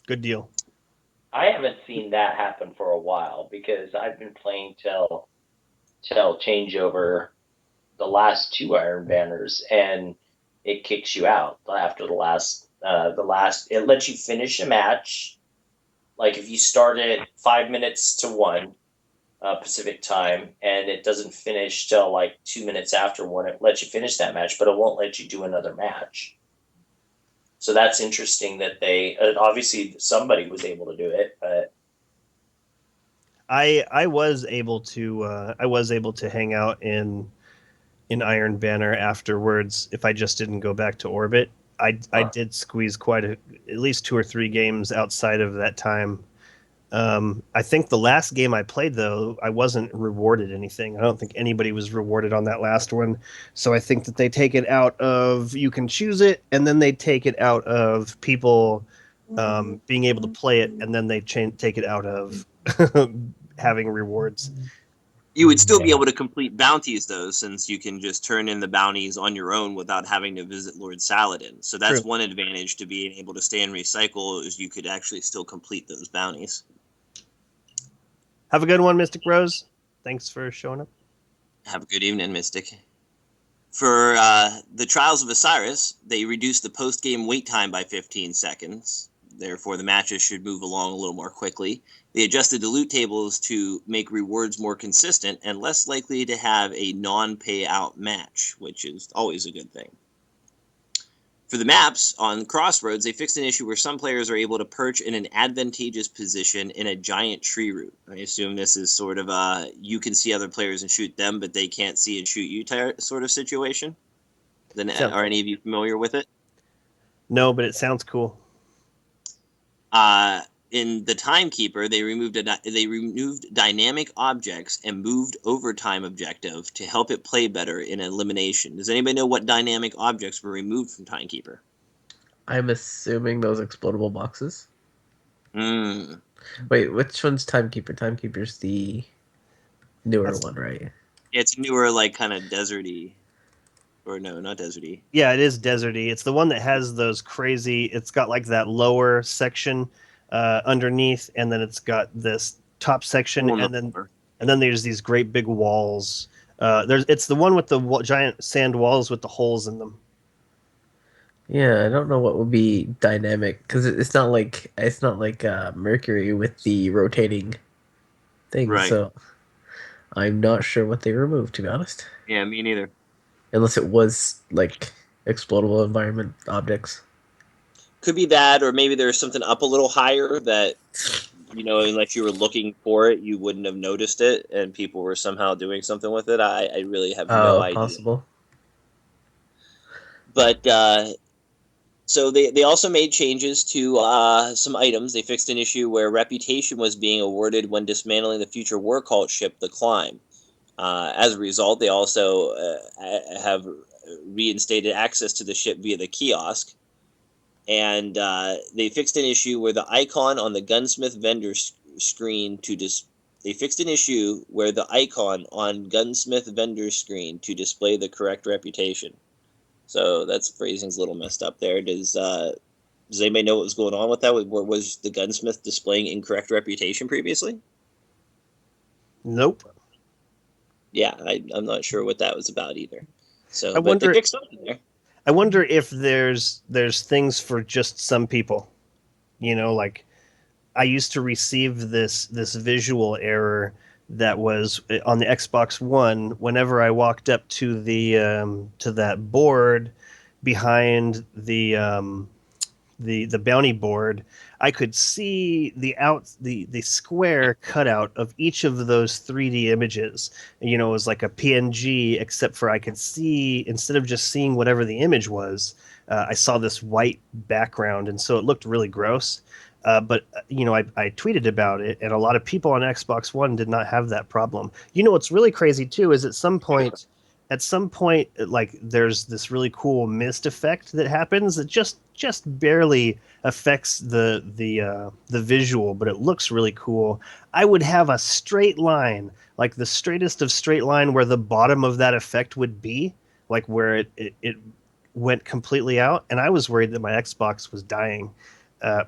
Good deal. I haven't seen that happen for a while because I've been playing till changeover the last 2 Iron Banners, and it kicks you out after the last. It lets you finish a match. Like if you start at 5 minutes to 1 Pacific time, and it doesn't finish till like 2 minutes after 1, it lets you finish that match, but it won't let you do another match. So that's interesting that they obviously somebody was able to do it, but I was able to hang out in Iron Banner afterwards if I just didn't go back to orbit. I did squeeze at least 2 or 3 games outside of that time. I think the last game I played, though, I wasn't rewarded anything. I don't think anybody was rewarded on that last one. So I think that they take it out of you can choose it, and then they take it out of people being able to play it, and then they take it out of having rewards. You would still be able to complete bounties, though, since you can just turn in the bounties on your own without having to visit Lord Saladin. So that's True. one advantage to being able to stay and recycle is you could actually still complete those bounties. Have a good one, Mystic Rose. Thanks for showing up. Have a good evening, Mystic. For the Trials of Osiris, they reduced the post-game wait time by 15 seconds. Therefore, the matches should move along a little more quickly. They adjusted the loot tables to make rewards more consistent and less likely to have a non-payout match, which is always a good thing. For the maps, on Crossroads, they fixed an issue where some players are able to perch in an advantageous position in a giant tree root. I assume this is sort of a you can see other players and shoot them, but they can't see and shoot you sort of situation. Are any of you familiar with it? No, but it sounds cool. In the Timekeeper, they removed dynamic objects and moved overtime objective to help it play better in elimination. Does anybody know what dynamic objects were removed from Timekeeper? I'm assuming those explodable boxes. Hmm. Wait, which one's Timekeeper? Timekeeper's the newer one, right? It's newer, like kind of deserty. Or no, not deserty. Yeah, it is deserty. It's the one that has those crazy. It's got like that lower section underneath, and then it's got this top section, On the and then floor. there's these great big walls. It's the one with the giant sand walls with the holes in them. Yeah, I don't know what would be dynamic because it's not like Mercury with the rotating thing. Right. So I'm not sure what they removed, to be honest. Yeah, me neither. Unless it was like explodable environment objects. Could be that, or maybe there's something up a little higher that, unless you were looking for it, you wouldn't have noticed it, and people were somehow doing something with it. I really have no Oh, idea. possible. But so they also made changes to some items. They fixed an issue where reputation was being awarded when dismantling the future war cult ship, the Climb. As a result, they also have reinstated access to the ship via the kiosk. And they fixed an issue where the icon on the gunsmith vendor screen they fixed an issue where the icon on gunsmith vendor screen to display the correct reputation. So that's phrasing's a little messed up there. Does anybody know what was going on with that? Was the gunsmith displaying incorrect reputation previously? Nope. Yeah, I'm not sure what that was about either. So, I but they wonder. fixed something there. I wonder if there's things for just some people. Like I used to receive this visual error that was on the Xbox One whenever I walked up to that board behind the bounty board. I could see the square cutout of each of those 3D images. It was like a PNG, except for I could see, instead of just seeing whatever the image was, I saw this white background, and so it looked really gross. But I tweeted about it, and a lot of people on Xbox One did not have that problem. What's really crazy too is at some point, like there's this really cool mist effect that happens that just barely affects the visual, but it looks really cool. I would have a straight line, like the straightest of straight line, where the bottom of that effect would be, like where it went completely out, and I was worried that my Xbox was dying.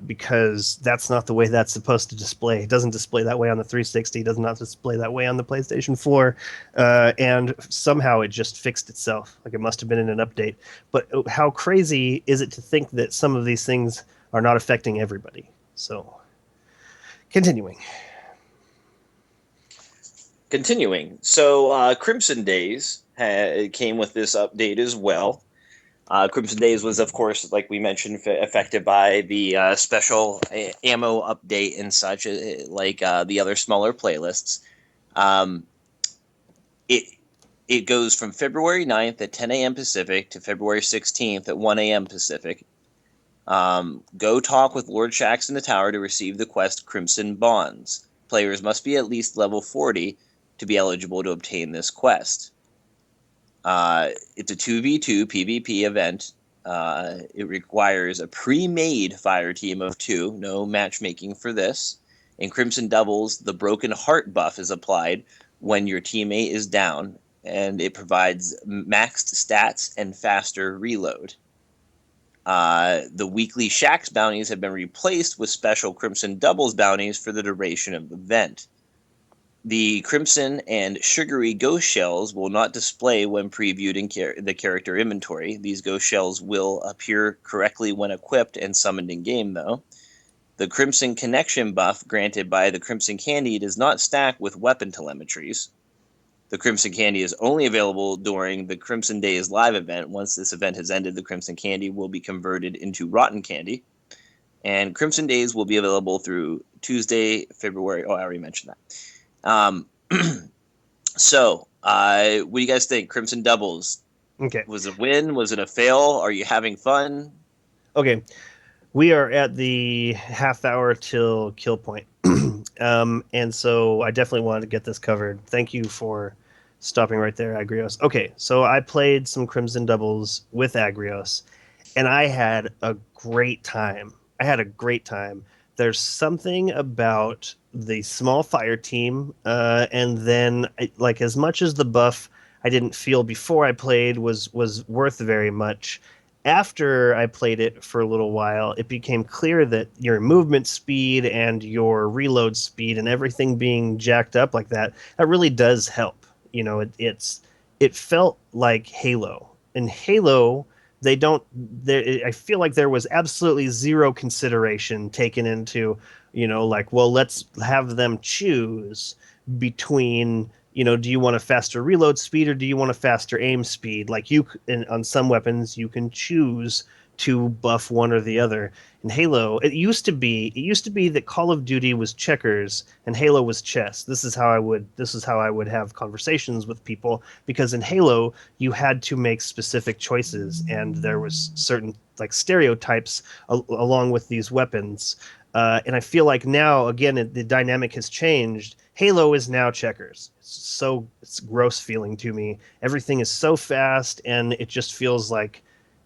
Because that's not the way that's supposed to display. It doesn't display that way on the 360. It does not display that way on the PlayStation 4. And somehow it just fixed itself. Like it must have been in an update. But how crazy is it to think that some of these things are not affecting everybody? So, continuing. So, Crimson Days came with this update as well. Crimson Days was, of course, like we mentioned, affected by the special ammo update and such, like the other smaller playlists. It goes from February 9th at 10 a.m. Pacific to February 16th at 1 a.m. Pacific. Go talk with Lord Shaxx in the tower to receive the quest Crimson Bonds. Players must be at least level 40 to be eligible to obtain this quest. It's a 2v2 PvP event. It requires a pre-made fire team of 2. No matchmaking for this. In Crimson Doubles, the Broken Heart buff is applied when your teammate is down, and it provides maxed stats and faster reload. The weekly Shaxx bounties have been replaced with special Crimson Doubles bounties for the duration of the event. The Crimson and Sugary Ghost Shells will not display when previewed in the character inventory. These Ghost Shells will appear correctly when equipped and summoned in-game, though. The Crimson Connection buff granted by the Crimson Candy does not stack with weapon telemetries. The Crimson Candy is only available during the Crimson Days live event. Once this event has ended, the Crimson Candy will be converted into Rotten Candy. And Crimson Days will be available through Tuesday, February... Oh, I already mentioned that. So, what do you guys think? Crimson Doubles. Okay. Was it a win? Was it a fail? Are you having fun? Okay. We are at the half hour till kill point. And so I definitely wanted to get this covered. Thank you for stopping right there, Agrios. Okay, so I played some Crimson Doubles with Agrios, and I had a great time. There's something about the small fire team, and then, like, as much as the buff, I didn't feel before I played was worth very much. After I played it for a little while, it became clear that your movement speed and your reload speed and everything being jacked up like that really does help. You know, it felt like Halo. In Halo, they don't. I feel like there was absolutely zero consideration taken into, like, well, let's have them choose between, do you want a faster reload speed or do you want a faster aim speed? Like on some weapons, you can choose to buff one or the other. In Halo, it used to be that Call of Duty was checkers and Halo was chess. This is how I would have conversations with people, because in Halo you had to make specific choices and there was certain like stereotypes along with these weapons. And I feel like now, again, the dynamic has changed. Halo is now checkers. It's gross feeling to me. Everything is so fast, and it just feels like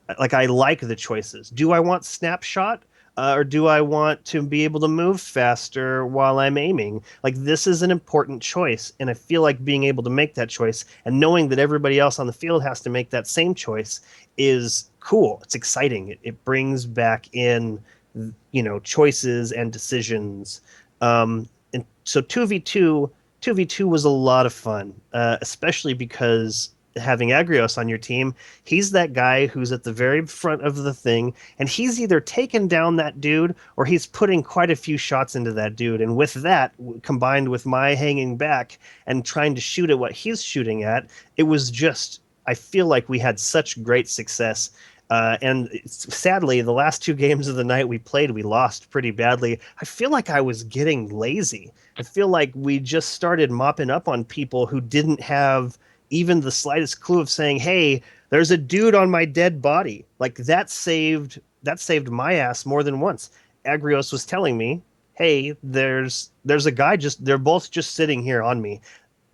I like the choices. Do I want snapshot? Or do I want to be able to move faster while I'm aiming? Like, this is an important choice, and I feel like being able to make that choice and knowing that everybody else on the field has to make that same choice is cool. It's exciting. It brings back in, choices and decisions. And so 2v2 was a lot of fun, especially because having Agrios on your team, he's that guy who's at the very front of the thing, and he's either taken down that dude or he's putting quite a few shots into that dude. And with that, combined with my hanging back and trying to shoot at what he's shooting at, it was just, I feel like we had such great success. And sadly, the last two games of the night we played, we lost pretty badly. I feel like I was getting lazy. I feel like we just started mopping up on people who didn't have even the slightest clue of saying, "Hey, there's a dude on my dead body." Like that saved my ass more than once. Agrios was telling me, "Hey, there's a guy they're both just sitting here on me."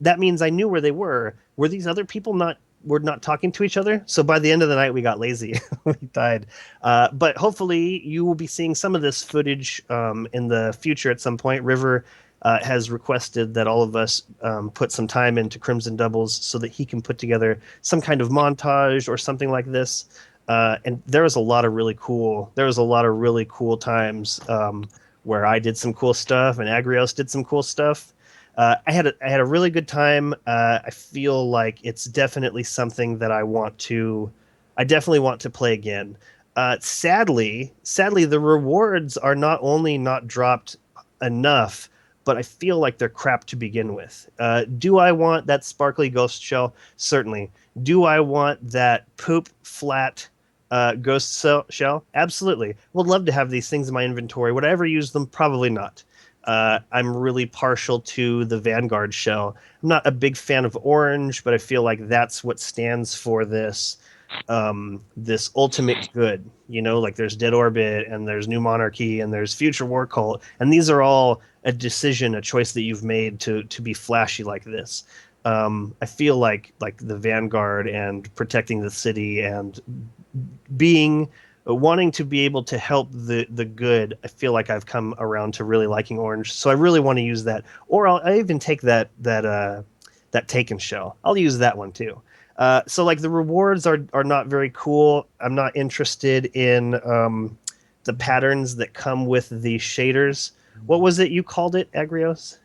That means I knew where they were. Were these other people not were not talking to each other? So by the end of the night, we got lazy. We died. But hopefully, you will be seeing some of this footage in the future at some point. River has requested that all of us put some time into Crimson Doubles so that he can put together some kind of montage or something like this. And there was a lot of really cool times where I did some cool stuff and Agrios did some cool stuff. I had a really good time. I feel like it's definitely something that I definitely want to play again. Sadly, the rewards are not only not dropped enough, but I feel like they're crap to begin with. Do I want that sparkly ghost shell? Certainly. Do I want that poop flat shell? Absolutely. Would love to have these things in my inventory. Would I ever use them? Probably not. I'm really partial to the Vanguard shell. I'm not a big fan of orange, but I feel like that's what stands for this ultimate good. Like there's Dead Orbit and there's New Monarchy and there's Future War Cult, and these are all a choice that you've made to be flashy like this. I feel like the Vanguard and protecting the city and being wanting to be able to help the good. I feel like I've come around to really liking orange, so I really want to use that. Or I even take that Taken shell. I'll use that one too. So like the rewards are not very cool. I'm not interested in the patterns that come with the shaders. What was it you called it, Agrios?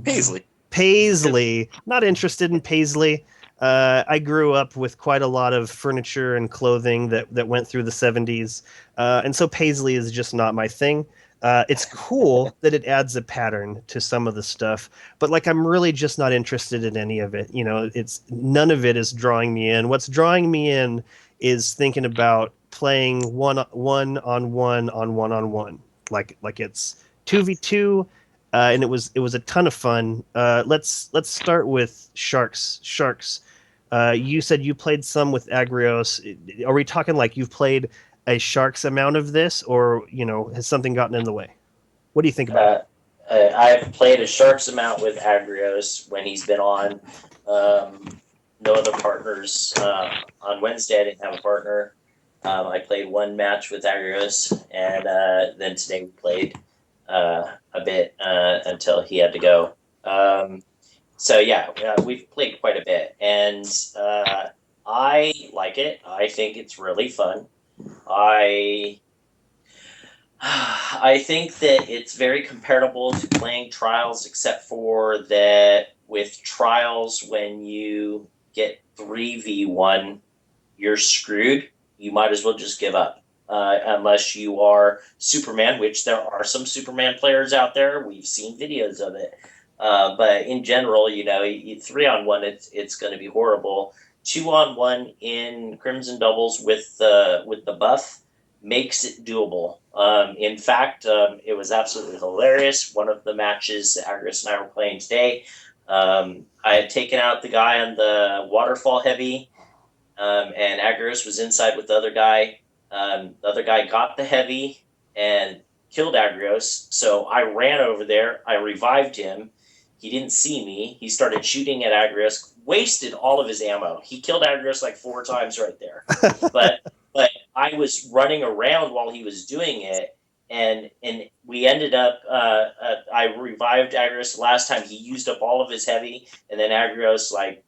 Paisley. Paisley. Not interested in Paisley. I grew up with quite a lot of furniture and clothing that went through the 70s. And so Paisley is just not my thing. It's cool that it adds a pattern to some of the stuff, but like I'm really just not interested in any of it. It's none of it is drawing me in. What's drawing me in is thinking about playing one on one, like it's 2v2. And it was a ton of fun. Let's start with Sharks. Sharks. You said you played some with Agrios. Are we talking like you've played a Sharks amount of this, or has something gotten in the way? What do you think about it? I've played a Sharks amount with Agrios when he's been on. No other partners. On Wednesday, I didn't have a partner. I played one match with Agrios, and then today we played a bit until he had to go. So yeah, we've played quite a bit, and I like it. I think it's really fun. I I think that it's very comparable to playing Trials, except for that with Trials, when you get 3v1, you're screwed. You might as well just give up. Unless you are Superman, which there are some Superman players out there. We've seen videos of it. But in general, 3-on-1, it's going to be horrible. 2-on-1 in Crimson Doubles with the buff makes it doable. In fact, it was absolutely hilarious. One of the matches that Agris and I were playing today, I had taken out the guy on the waterfall heavy, and Agris was inside with the other guy. The other guy got the heavy and killed Agrios. So I ran over there. I revived him. He didn't see me. He started shooting at Agrios, wasted all of his ammo. He killed Agrios like 4 times right there. But I was running around while he was doing it, and we ended up. I revived Agrios last time. He used up all of his heavy, and then Agrios I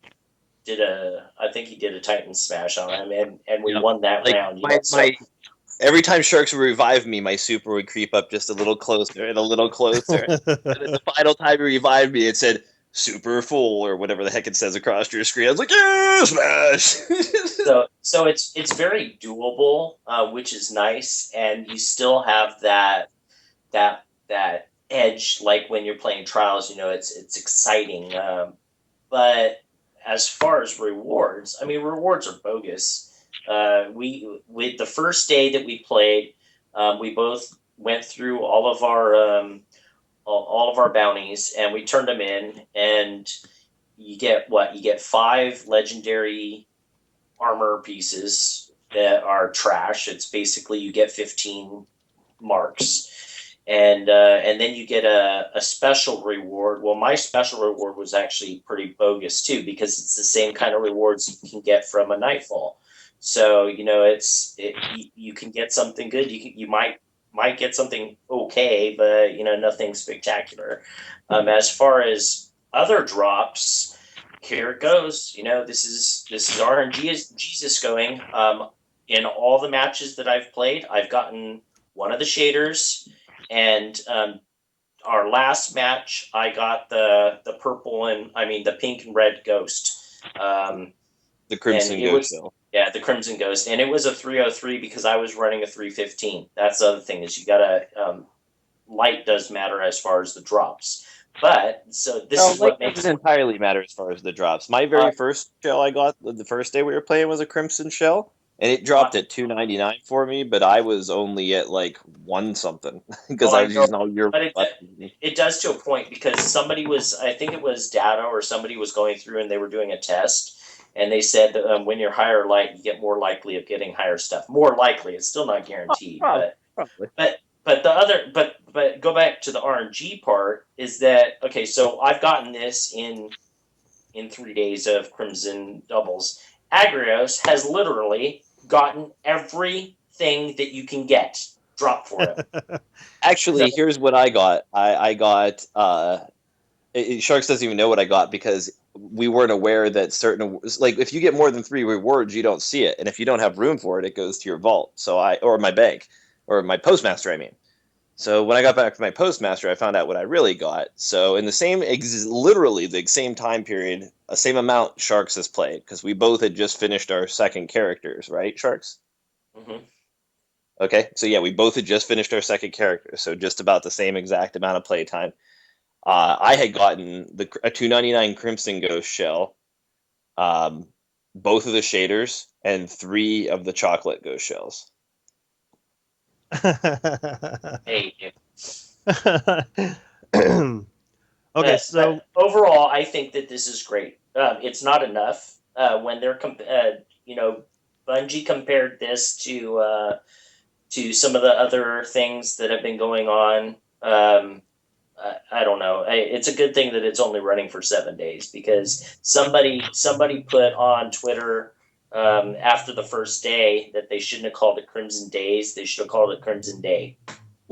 think he did a Titan smash on him, and we won that round. Every time Sharks would revive me, my super would creep up just a little closer and a little closer. And then the final time he revived me, it said super full or whatever the heck it says across your screen. I was like, yeah, smash. So it's very doable, which is nice, and you still have that edge, like when you're playing Trials. It's exciting. But as far as rewards, I mean, rewards are bogus. We the first day that we played, we both went through all of our bounties, and we turned them in, and you get what? You get 5 legendary armor pieces that are trash. It's basically you get 15 marks, and then you get a special reward. Well, my special reward was actually pretty bogus too, because it's the same kind of rewards you can get from a Nightfall. So you can get something good. You might get something okay, but nothing spectacular. As far as other drops, here it goes. This is RNG is Jesus going. In all the matches that I've played, I've gotten one of the shaders, and our last match, I got the pink and red ghost. The Crimson Ghost, though. Yeah, the Crimson Ghost, and it was a 303 because I was running a 315. That's the other thing, is you gotta light does matter as far as the drops. But so this is what makes it entirely matter as far as the drops. My very first shell I got the first day we were playing was a Crimson shell, and it dropped at 299 for me, but I was only at like 1 something because I was using all your. But it does to a point, because I think it was Data or somebody was going through and they were doing a test. And they said that when you're higher light, you get more likely of getting higher stuff. More likely, it's still not guaranteed. Probably. But go back to the RNG part. Is that okay? So I've gotten this in 3 days of Crimson Doubles. Agrios has literally gotten everything that you can get dropped for him. Actually, here's what I got. I got. Sharks doesn't even know what I got because we weren't aware that certain, like, if you get more than 3 rewards, you don't see it, and if you don't have room for it, it goes to your vault. Or my bank, or my postmaster. I mean, so when I got back to my postmaster, I found out what I really got. So in the literally the same time period, a same amount Sharks has played, because we both had just finished our second characters, right, Sharks? Mm-hmm. Okay, so yeah, we both had just finished our second character, so just about the same exact amount of play time. I had gotten a 299 Crimson Ghost shell, both of the shaders, and 3 of the chocolate ghost shells. Hey. Okay, so but overall, I think that this is great. It's not enough when they're Bungie compared this to some of the other things that have been going on. I don't know. It's a good thing that it's only running for 7 days, because somebody put on Twitter after the first day that they shouldn't have called it Crimson Days. They should have called it Crimson Day.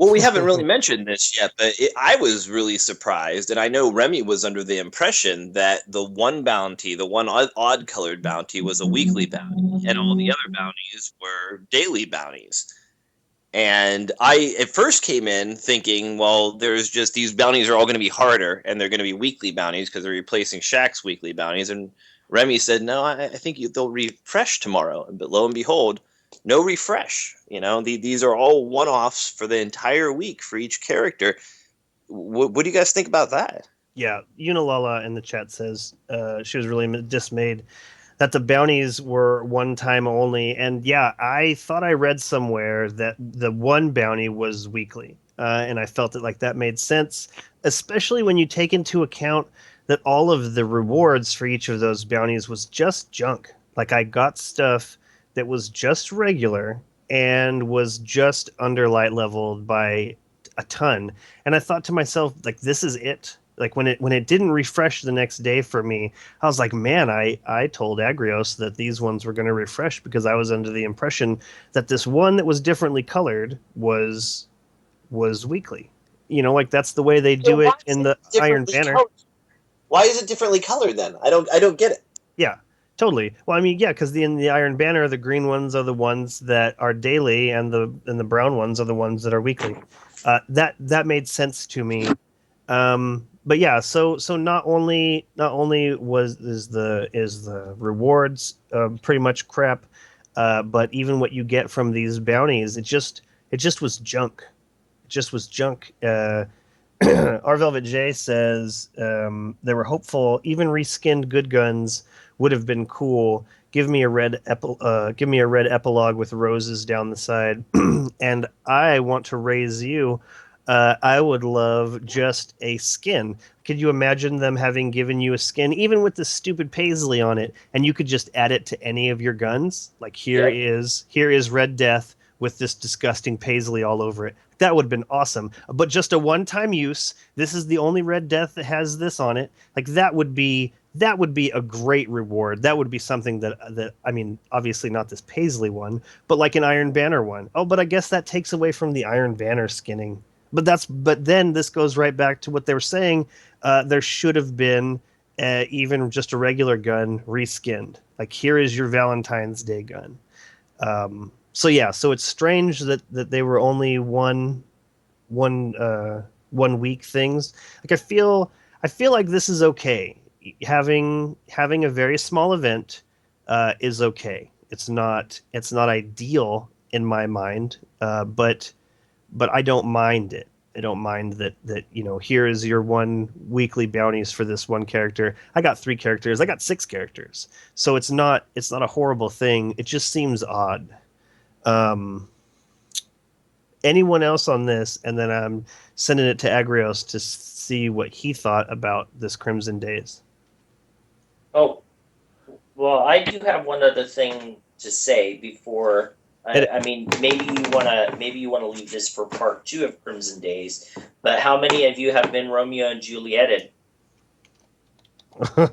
Well, we haven't really mentioned this yet, but I was really surprised, and I know Remy was under the impression that the one bounty, the one odd-colored bounty, was a weekly bounty, and all the other bounties were daily bounties. And I at first came in thinking, well, there's just these bounties are all going to be harder, and they're going to be weekly bounties because they're replacing Shaq's weekly bounties. And Remy said, no, I think they'll refresh tomorrow. But lo and behold, no refresh. These are all one-offs for the entire week for each character. What do you guys think about that? Yeah, Unilala in the chat says she was really dismayed that the bounties were one time only. And yeah, I thought I read somewhere that the one bounty was weekly. And I felt it like that made sense, especially when you take into account that all of the rewards for each of those bounties was just junk. Like I got stuff that was just regular and was just under light leveled by a ton. And I thought to myself, like, this is it. Like when it didn't refresh the next day for me, I was like, man, I told Agrios that these ones were going to refresh because I was under the impression that this one that was differently colored was weekly. Like that's the way they do it in the Iron Banner. Why is it differently colored then? I don't get it. Yeah, totally. Well, I mean, yeah, because in the Iron Banner, the green ones are the ones that are daily, and the brown ones are the ones that are weekly. That made sense to me. But yeah, so not only is the rewards pretty much crap, but even what you get from these bounties, it just was junk. It just was junk. R Velvet J says they were hopeful. Even reskinned good guns would have been cool. Give me a red epilogue with roses down the side. And I want to raise you. I would love just a skin. Could you imagine them having given you a skin, even with the stupid paisley on it, and you could just add it to any of your guns? Like here is Red Death with this disgusting paisley all over it. That would have been awesome. But just a one-time use. This is the only Red Death that has this on it. Like that would be a great reward. That would be something that I mean, obviously not this paisley one, but like an Iron Banner one. Oh, but I guess that takes away from the Iron Banner skinning. But then this goes right back to what they were saying. There should have been even just a regular gun reskinned. Like here is your Valentine's Day gun. So it's strange that they were only one week things. Like I feel like this is okay. Having a very small event is okay. It's not ideal in my mind, but I don't mind it. I don't mind that here is your one weekly bounties for this one character. I got 3 characters. I got 6 characters. So it's not a horrible thing. It just seems odd. Anyone else on this? And then I'm sending it to Agrios to see what he thought about this Crimson Days. Oh, well, I do have one other thing to say before. I mean, maybe you wanna leave this for part 2 of Crimson Days. But how many of you have been Romeo and Julieted?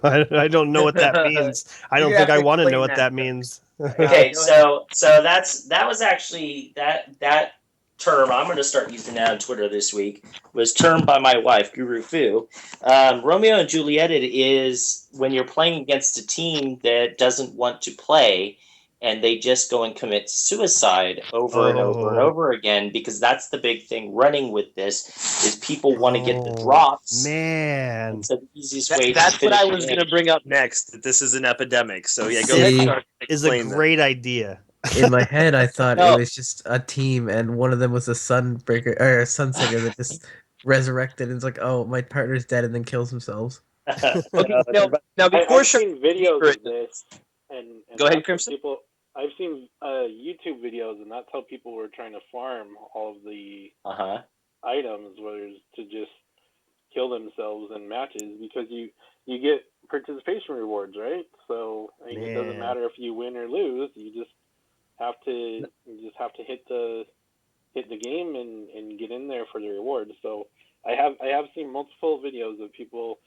I don't know what that means. I don't think I want to know what that means. Okay, so that was actually that term. I'm going to start using that on Twitter this week. Was termed by my wife, Guru Fu. Romeo and Julieted is when you're playing against a team that doesn't want to play, and they just go and commit suicide over and over and over again, because that's the big thing running with this is people want to get the drops. Man, it's the easiest way. That's what I was going to bring up next. That this is an epidemic. So yeah, go ahead. Is a great idea. In my head, I thought it was just a team, and one of them was a Sunbreaker or a Sunsinger that just resurrected and it's like, oh, my partner's dead, and then kills themselves. Okay, now before I've seen videos of this, and go ahead, Crimson. I've seen YouTube videos, and that's how people were trying to farm all of the items, was to just kill themselves in matches, because you get participation rewards, right? So I mean, it doesn't matter if you win or lose. You just have to hit the game and get in there for the rewards. So I have seen multiple videos of people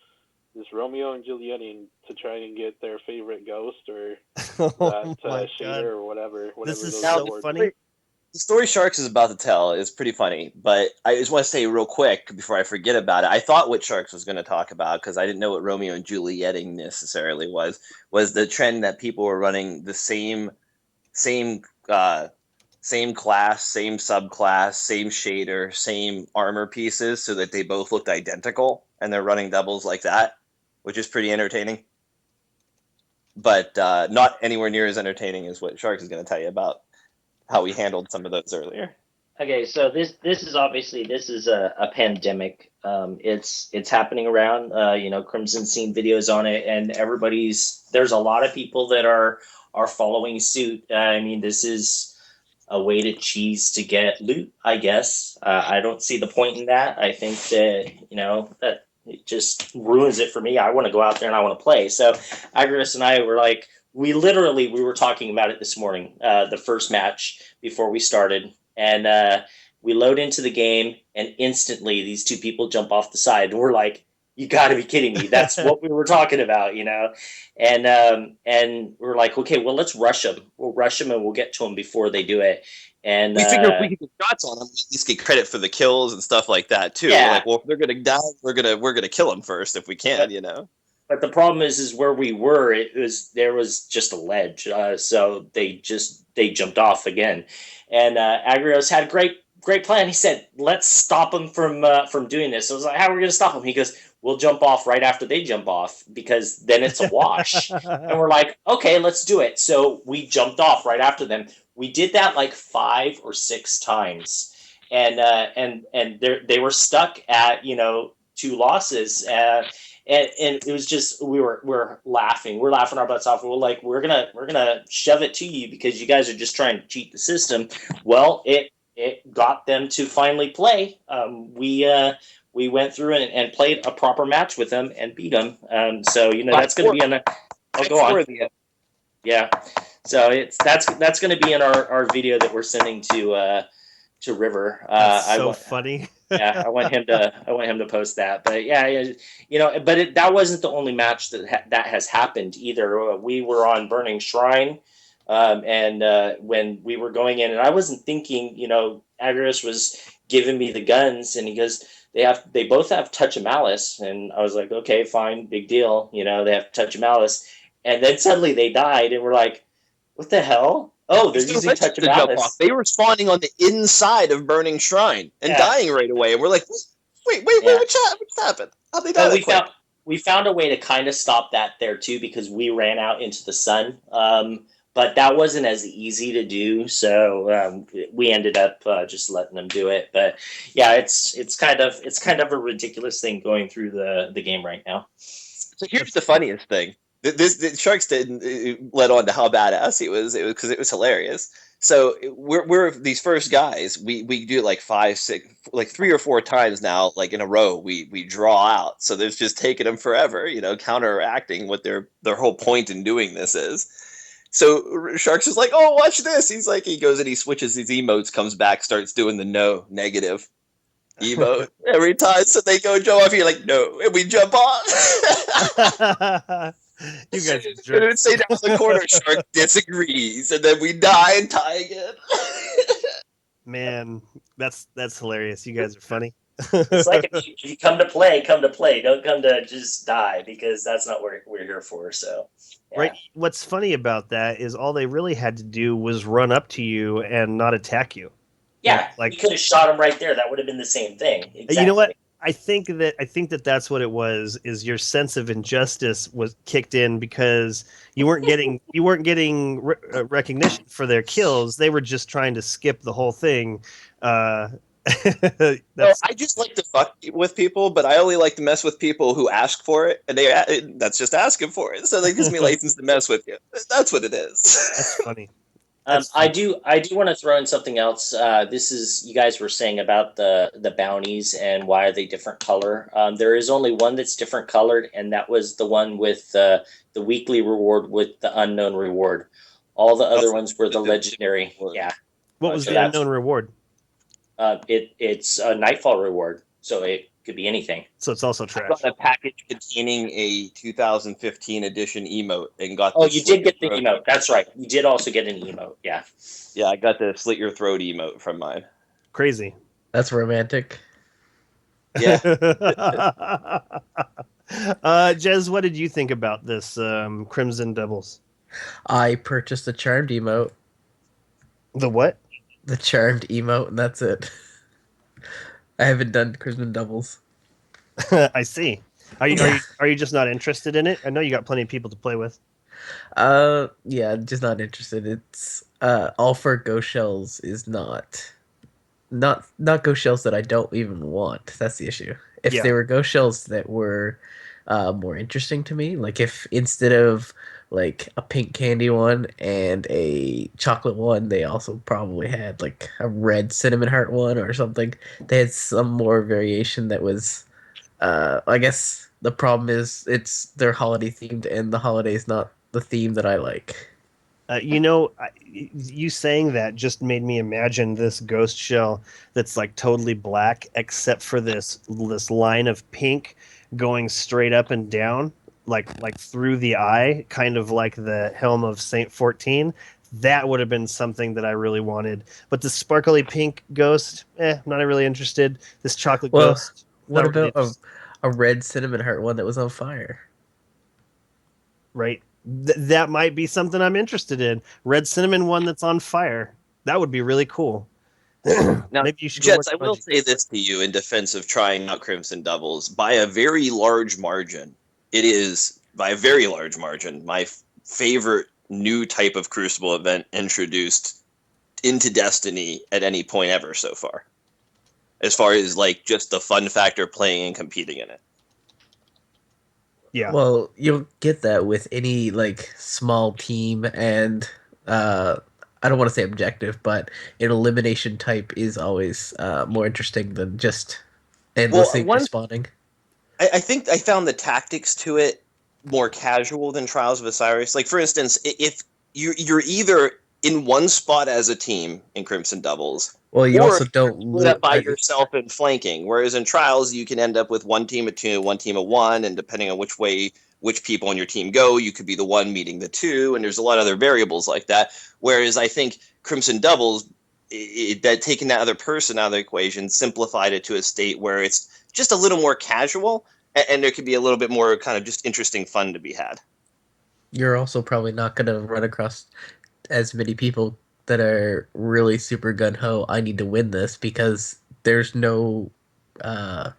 just Romeo and Juliet to try and get their favorite ghost or that shader or whatever. This is so funny. The story Sharks is about to tell is pretty funny, but I just want to say real quick before I forget about it. I thought what Sharks was going to talk about, because I didn't know what Romeo and Julieting necessarily was the trend that people were running the same uh, same class, same subclass, same shader, same armor pieces, so that they both looked identical, and they're running doubles like that, which is pretty entertaining. But not anywhere near as entertaining as what Sharks is going to tell you about how we handled some of those earlier. Okay, so this is obviously this is a pandemic. It's happening around. Crimson's seen videos on it, and there's a lot of people that are following suit. I mean, this is a way to cheese to get loot, I guess. I don't see the point in that. I think that that it just ruins it for me. I want to go out there and I want to play. So Agris and I were like, we were talking about it this morning, the first match before we started, and we load into the game, and instantly these two people jump off the side, and we're like, "You got to be kidding me!" That's what we were talking about, And we're like, "Okay, well, let's rush them. We'll rush them, and we'll get to them before they do it." And we figure if we can get shots on them, we at least get credit for the kills and stuff like that too. Yeah. We're like, well, if they're gonna die, we're gonna kill them first if we can, But the problem is where we were. There was just a ledge, so they jumped off again, and Agrios had a great plan. He said, "Let's stop them from doing this." So I was like, "How are we going to stop them?" He goes, "We'll jump off right after they jump off, because then it's a wash." And we're like, "Okay, let's do it." So we jumped off right after them. We did that like 5 or 6 times, and they were stuck at 2 losses. And it was just we're laughing. We're laughing our butts off. We're like, we're gonna shove it to you because you guys are just trying to cheat the system. Well, it got them to finally play. We went through and played a proper match with them and beat them. So that's going to be in the. Oh, go on. Yeah. So that's going to be in our video that we're sending to River. That's so funny. Yeah, I want him to post that. But yeah, that wasn't the only match that has happened either. We were on Burning Shrine, and when we were going in, and I wasn't thinking, Agris was giving me the guns, and he goes, they both have Touch of Malice, and I was like, okay, fine, big deal, they have Touch of Malice, and then suddenly they died, and we're like, what the hell? Oh, they're using Touch of Malice. They were spawning on the inside of Burning Shrine and dying right away. And we're like, wait, what happened? How'd they die? We found a way to kind of stop that there too, because we ran out into the sun. But that wasn't as easy to do, so we ended up just letting them do it. But yeah, it's kind of a ridiculous thing going through the game right now. So here's the funniest thing. The Sharks didn't let on to how badass he was. It was because it was hilarious. So we're these first guys. We do like 5, 6, like 3 or 4 times now, like in a row. We draw out. So there's just taking them forever, counteracting what their whole point in doing this is. So Sharks is like, oh, watch this. He's like, he goes and he switches his emotes, comes back, starts doing the negative emote every time. So they go jump off. You're like, no, and we jump off. You guys are jerks. And then say down the corner, Shark disagrees, and then we die and tie again. Man, that's hilarious. You guys are funny. It's like if you come to play, come to play. Don't come to just die, because that's not what we're here for. So, yeah. Right. What's funny about that is all they really had to do was run up to you and not attack you. Yeah, like you could have shot him right there. That would have been the same thing. Exactly. You know what? I think that that's what it was. Is your sense of injustice was kicked in because you weren't getting recognition for their kills. They were just trying to skip the whole thing. I just like to fuck with people, but I only like to mess with people who ask for it, and that's just asking for it. So that gives me license to mess with you. That's what it is. That's funny. I do want to throw in something else. This is, you guys were saying about the bounties and why are they different color. There is only one that's different colored, and that was the one with the weekly reward with the unknown reward. All the other ones were the legendary. Yeah. What was the unknown reward? It's a Nightfall reward. So Could be anything. So it's also I trash. got a package containing a 2015 edition emote and got. Oh, you did get the emote. That's right. You did also get an emote. Yeah. Yeah, I got the slit your throat emote from mine. Crazy. That's romantic. Yeah. Jez, what did you think about this Crimson Devils? I purchased the charmed emote, The what? the charmed emote, and that's it. I haven't done Crimson Doubles. I see. Are you just not interested in it? I know you got plenty of people to play with. Yeah, just not interested. It's all for ghost shells is not ghost shells that I don't even want. That's the issue. If Yeah. they were ghost shells that were more interesting to me, like if instead of like a pink candy one and a chocolate one, they also probably had like a red cinnamon heart one or something. They had some more variation that was I guess the problem is they're holiday themed and the holiday is not the theme that I like. You saying that just made me imagine this ghost shell that's like totally black, except for this line of pink going straight up and down, like through the eye, kind of like the helm of Saint 14. That would have been something that I really wanted. But the sparkly pink ghost, not really interested. This chocolate Well, ghost, what not really about interested. a red cinnamon heart one that was on fire? Right? That might be something I'm interested in. Red cinnamon one that's on fire. That would be really cool. Now, Maybe you should go work Jets, I at will Bungie. say this to you in defense of trying out Crimson Doubles. By a very large margin, it is, by a very large margin, my favorite new type of Crucible event introduced into Destiny at any point ever so far. As far as, like, just the fun factor playing and competing in it. Yeah. Well, you'll get that with any like small team and I don't want to say objective, but an elimination type is always more interesting than just endlessly Well, respawning. I think I found the tactics to it more casual than Trials of Osiris. Like, for instance, if you're either in one spot as a team in Crimson Doubles, Well, you or also don't you're split up by lose. yourself and flanking. Whereas in Trials, you can end up with one team of two, one team of one, and depending on which people on your team go, you could be the one meeting the two, and there's a lot of other variables like that. Whereas I think Crimson Doubles, that taking that other person out of the equation, simplified it to a state where it's just a little more casual, and there could be a little bit more kind of just interesting fun to be had. You're also probably not going to run across as many people that are really super gun ho. I need to win this because there's no what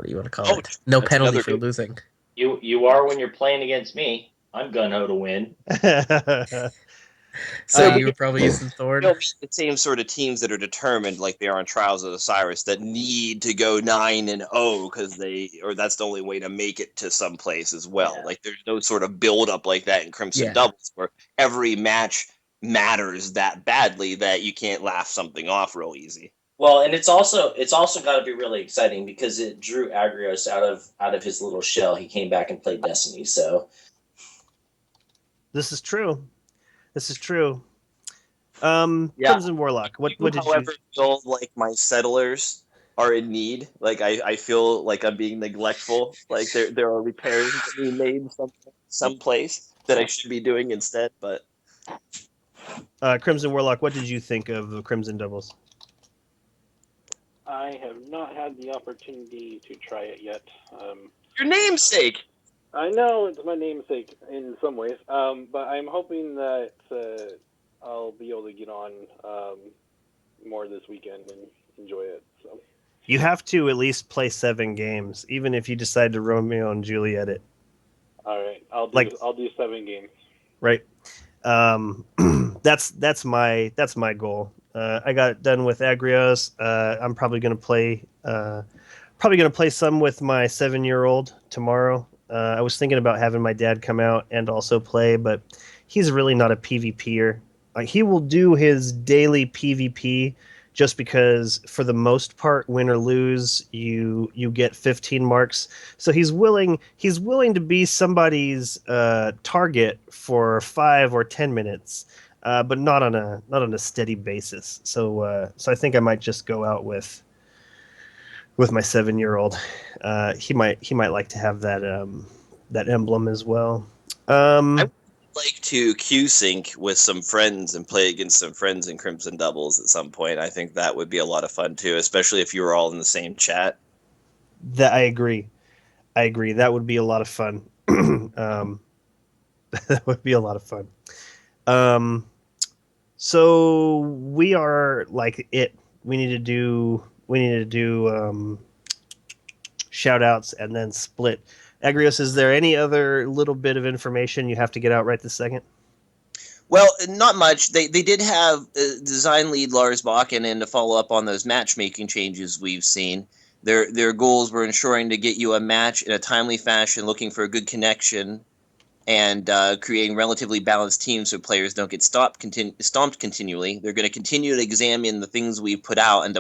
do you want to call Oh, it? No that's penalty another for losing. You are when you're playing against me. I'm gun ho to win. So Uh, you were probably using Thorn. The same sort of teams that are determined, like they are on Trials of Osiris, that need to go 9-0 because that's the only way to make it to some place as well. Yeah. Like there's no sort of build up like that in Crimson Yeah. Doubles where every match matters that badly that you can't laugh something off real easy. Well, and it's also got to be really exciting because it drew Agrios out of his little shell. He came back and played Destiny. So this is true. This is true. Yeah. Crimson Warlock. What did you? However, feel like my settlers are in need. Like I feel like I'm being neglectful. Like there are repairs that we made someplace that I should be doing instead. But Crimson Warlock. What did you think of the Crimson Doubles? I have not had the opportunity to try it yet. your namesake. I know it's my namesake in some ways, but I'm hoping that I'll be able to get on more this weekend and enjoy it. So You have to at least play 7 games, even if you decide to Romeo and Juliet it. all right, I'll do 7 games. Right. That's my goal. I got done with Agrios. I'm probably gonna play some with my 7-year-old tomorrow. I was thinking about having my dad come out and also play, but he's really not a PvPer. Like, he will do his daily PvP just because, for the most part, win or lose, you get 15 marks. So he's willing to be somebody's target for 5 or 10 minutes, but not on a steady basis. So I think I might just go out with with my 7-year-old. He might like to have that emblem as well. I would like to Q sync with some friends and play against some friends in Crimson Doubles at some point. I think that would be a lot of fun too, especially if you were all in the same chat. That I agree. That would be a lot of fun. That would be a lot of fun. So we are like it. We need to do shout outs and then split. Agrios, is there any other little bit of information you have to get out right this second? Well, not much. They did have design lead Lars Bakken in to follow up on those matchmaking changes we've seen. Their goals were ensuring to get you a match in a timely fashion, looking for a good connection, and creating relatively balanced teams so players don't get stomped continually. They're going to continue to examine the things we put out and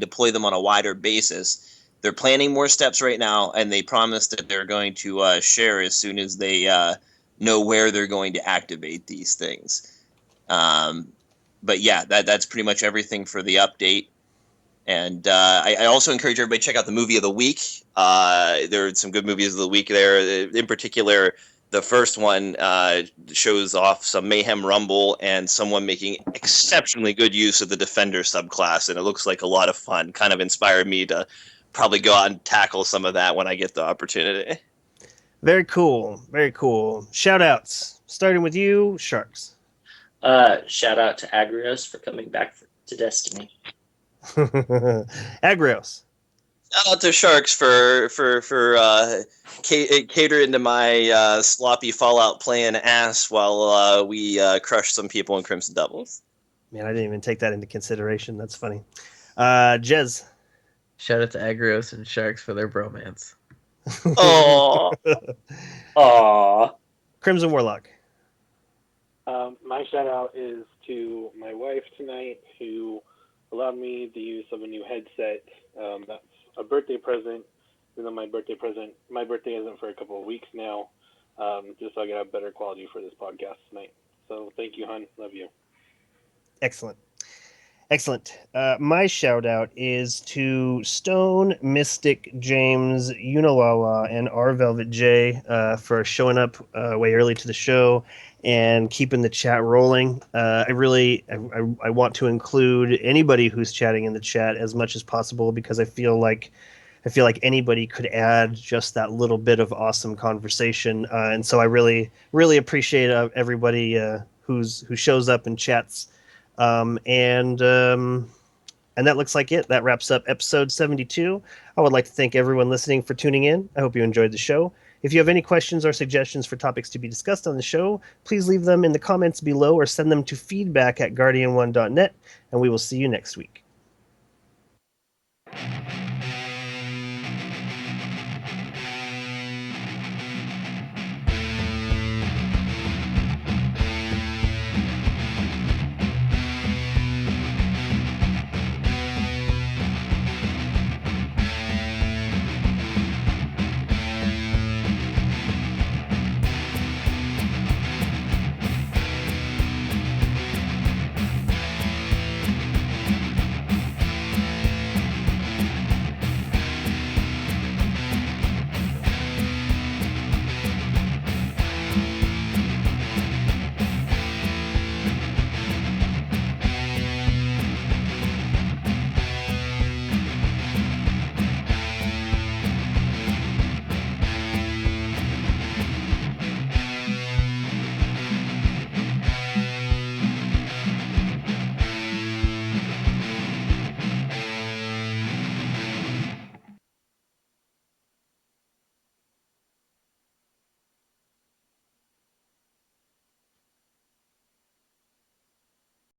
deploy them on a wider basis. They're planning more steps right now, and they promise that they're going to share as soon as they know where they're going to activate these things. But yeah, that's pretty much everything for the update. And I also encourage everybody to check out the movie of the week. There are some good movies of the week there. In particular, the first one shows off some Mayhem Rumble and someone making exceptionally good use of the Defender subclass, and it looks like a lot of fun. Kind of inspired me to probably go out and tackle some of that when I get the opportunity. Very cool. Very cool. Shout outs. Starting with you, Sharks. Shout out to Agrios for coming back to Destiny. Agrios. Shout out to Sharks for catering to my sloppy Fallout playing ass while we crush some people in Crimson Doubles. Man, I didn't even take that into consideration. That's funny. Jez. Shout out to Agrios and Sharks for their bromance. Aww. Aww. Crimson Warlock. My shout out is to my wife tonight, who allowed me the use of a new headset. That's a birthday present, even though my birthday isn't for a couple of weeks now, just so I can have better quality for this podcast tonight. So thank you, hon. Love you. Excellent. My shout out is to Stone, Mystic, James, Unilala, and R Velvet J for showing up way early to the show and keeping the chat rolling. I want to include anybody who's chatting in the chat as much as possible, because I feel like anybody could add just that little bit of awesome conversation, and so I really appreciate everybody who shows up and chats. And that looks like it. That wraps up episode 72. I would like to thank everyone listening for tuning in. I hope you enjoyed the show. If you have any questions or suggestions for topics to be discussed on the show, please leave them in the comments below or send them to feedback@guardian1.net, and we will see you next week.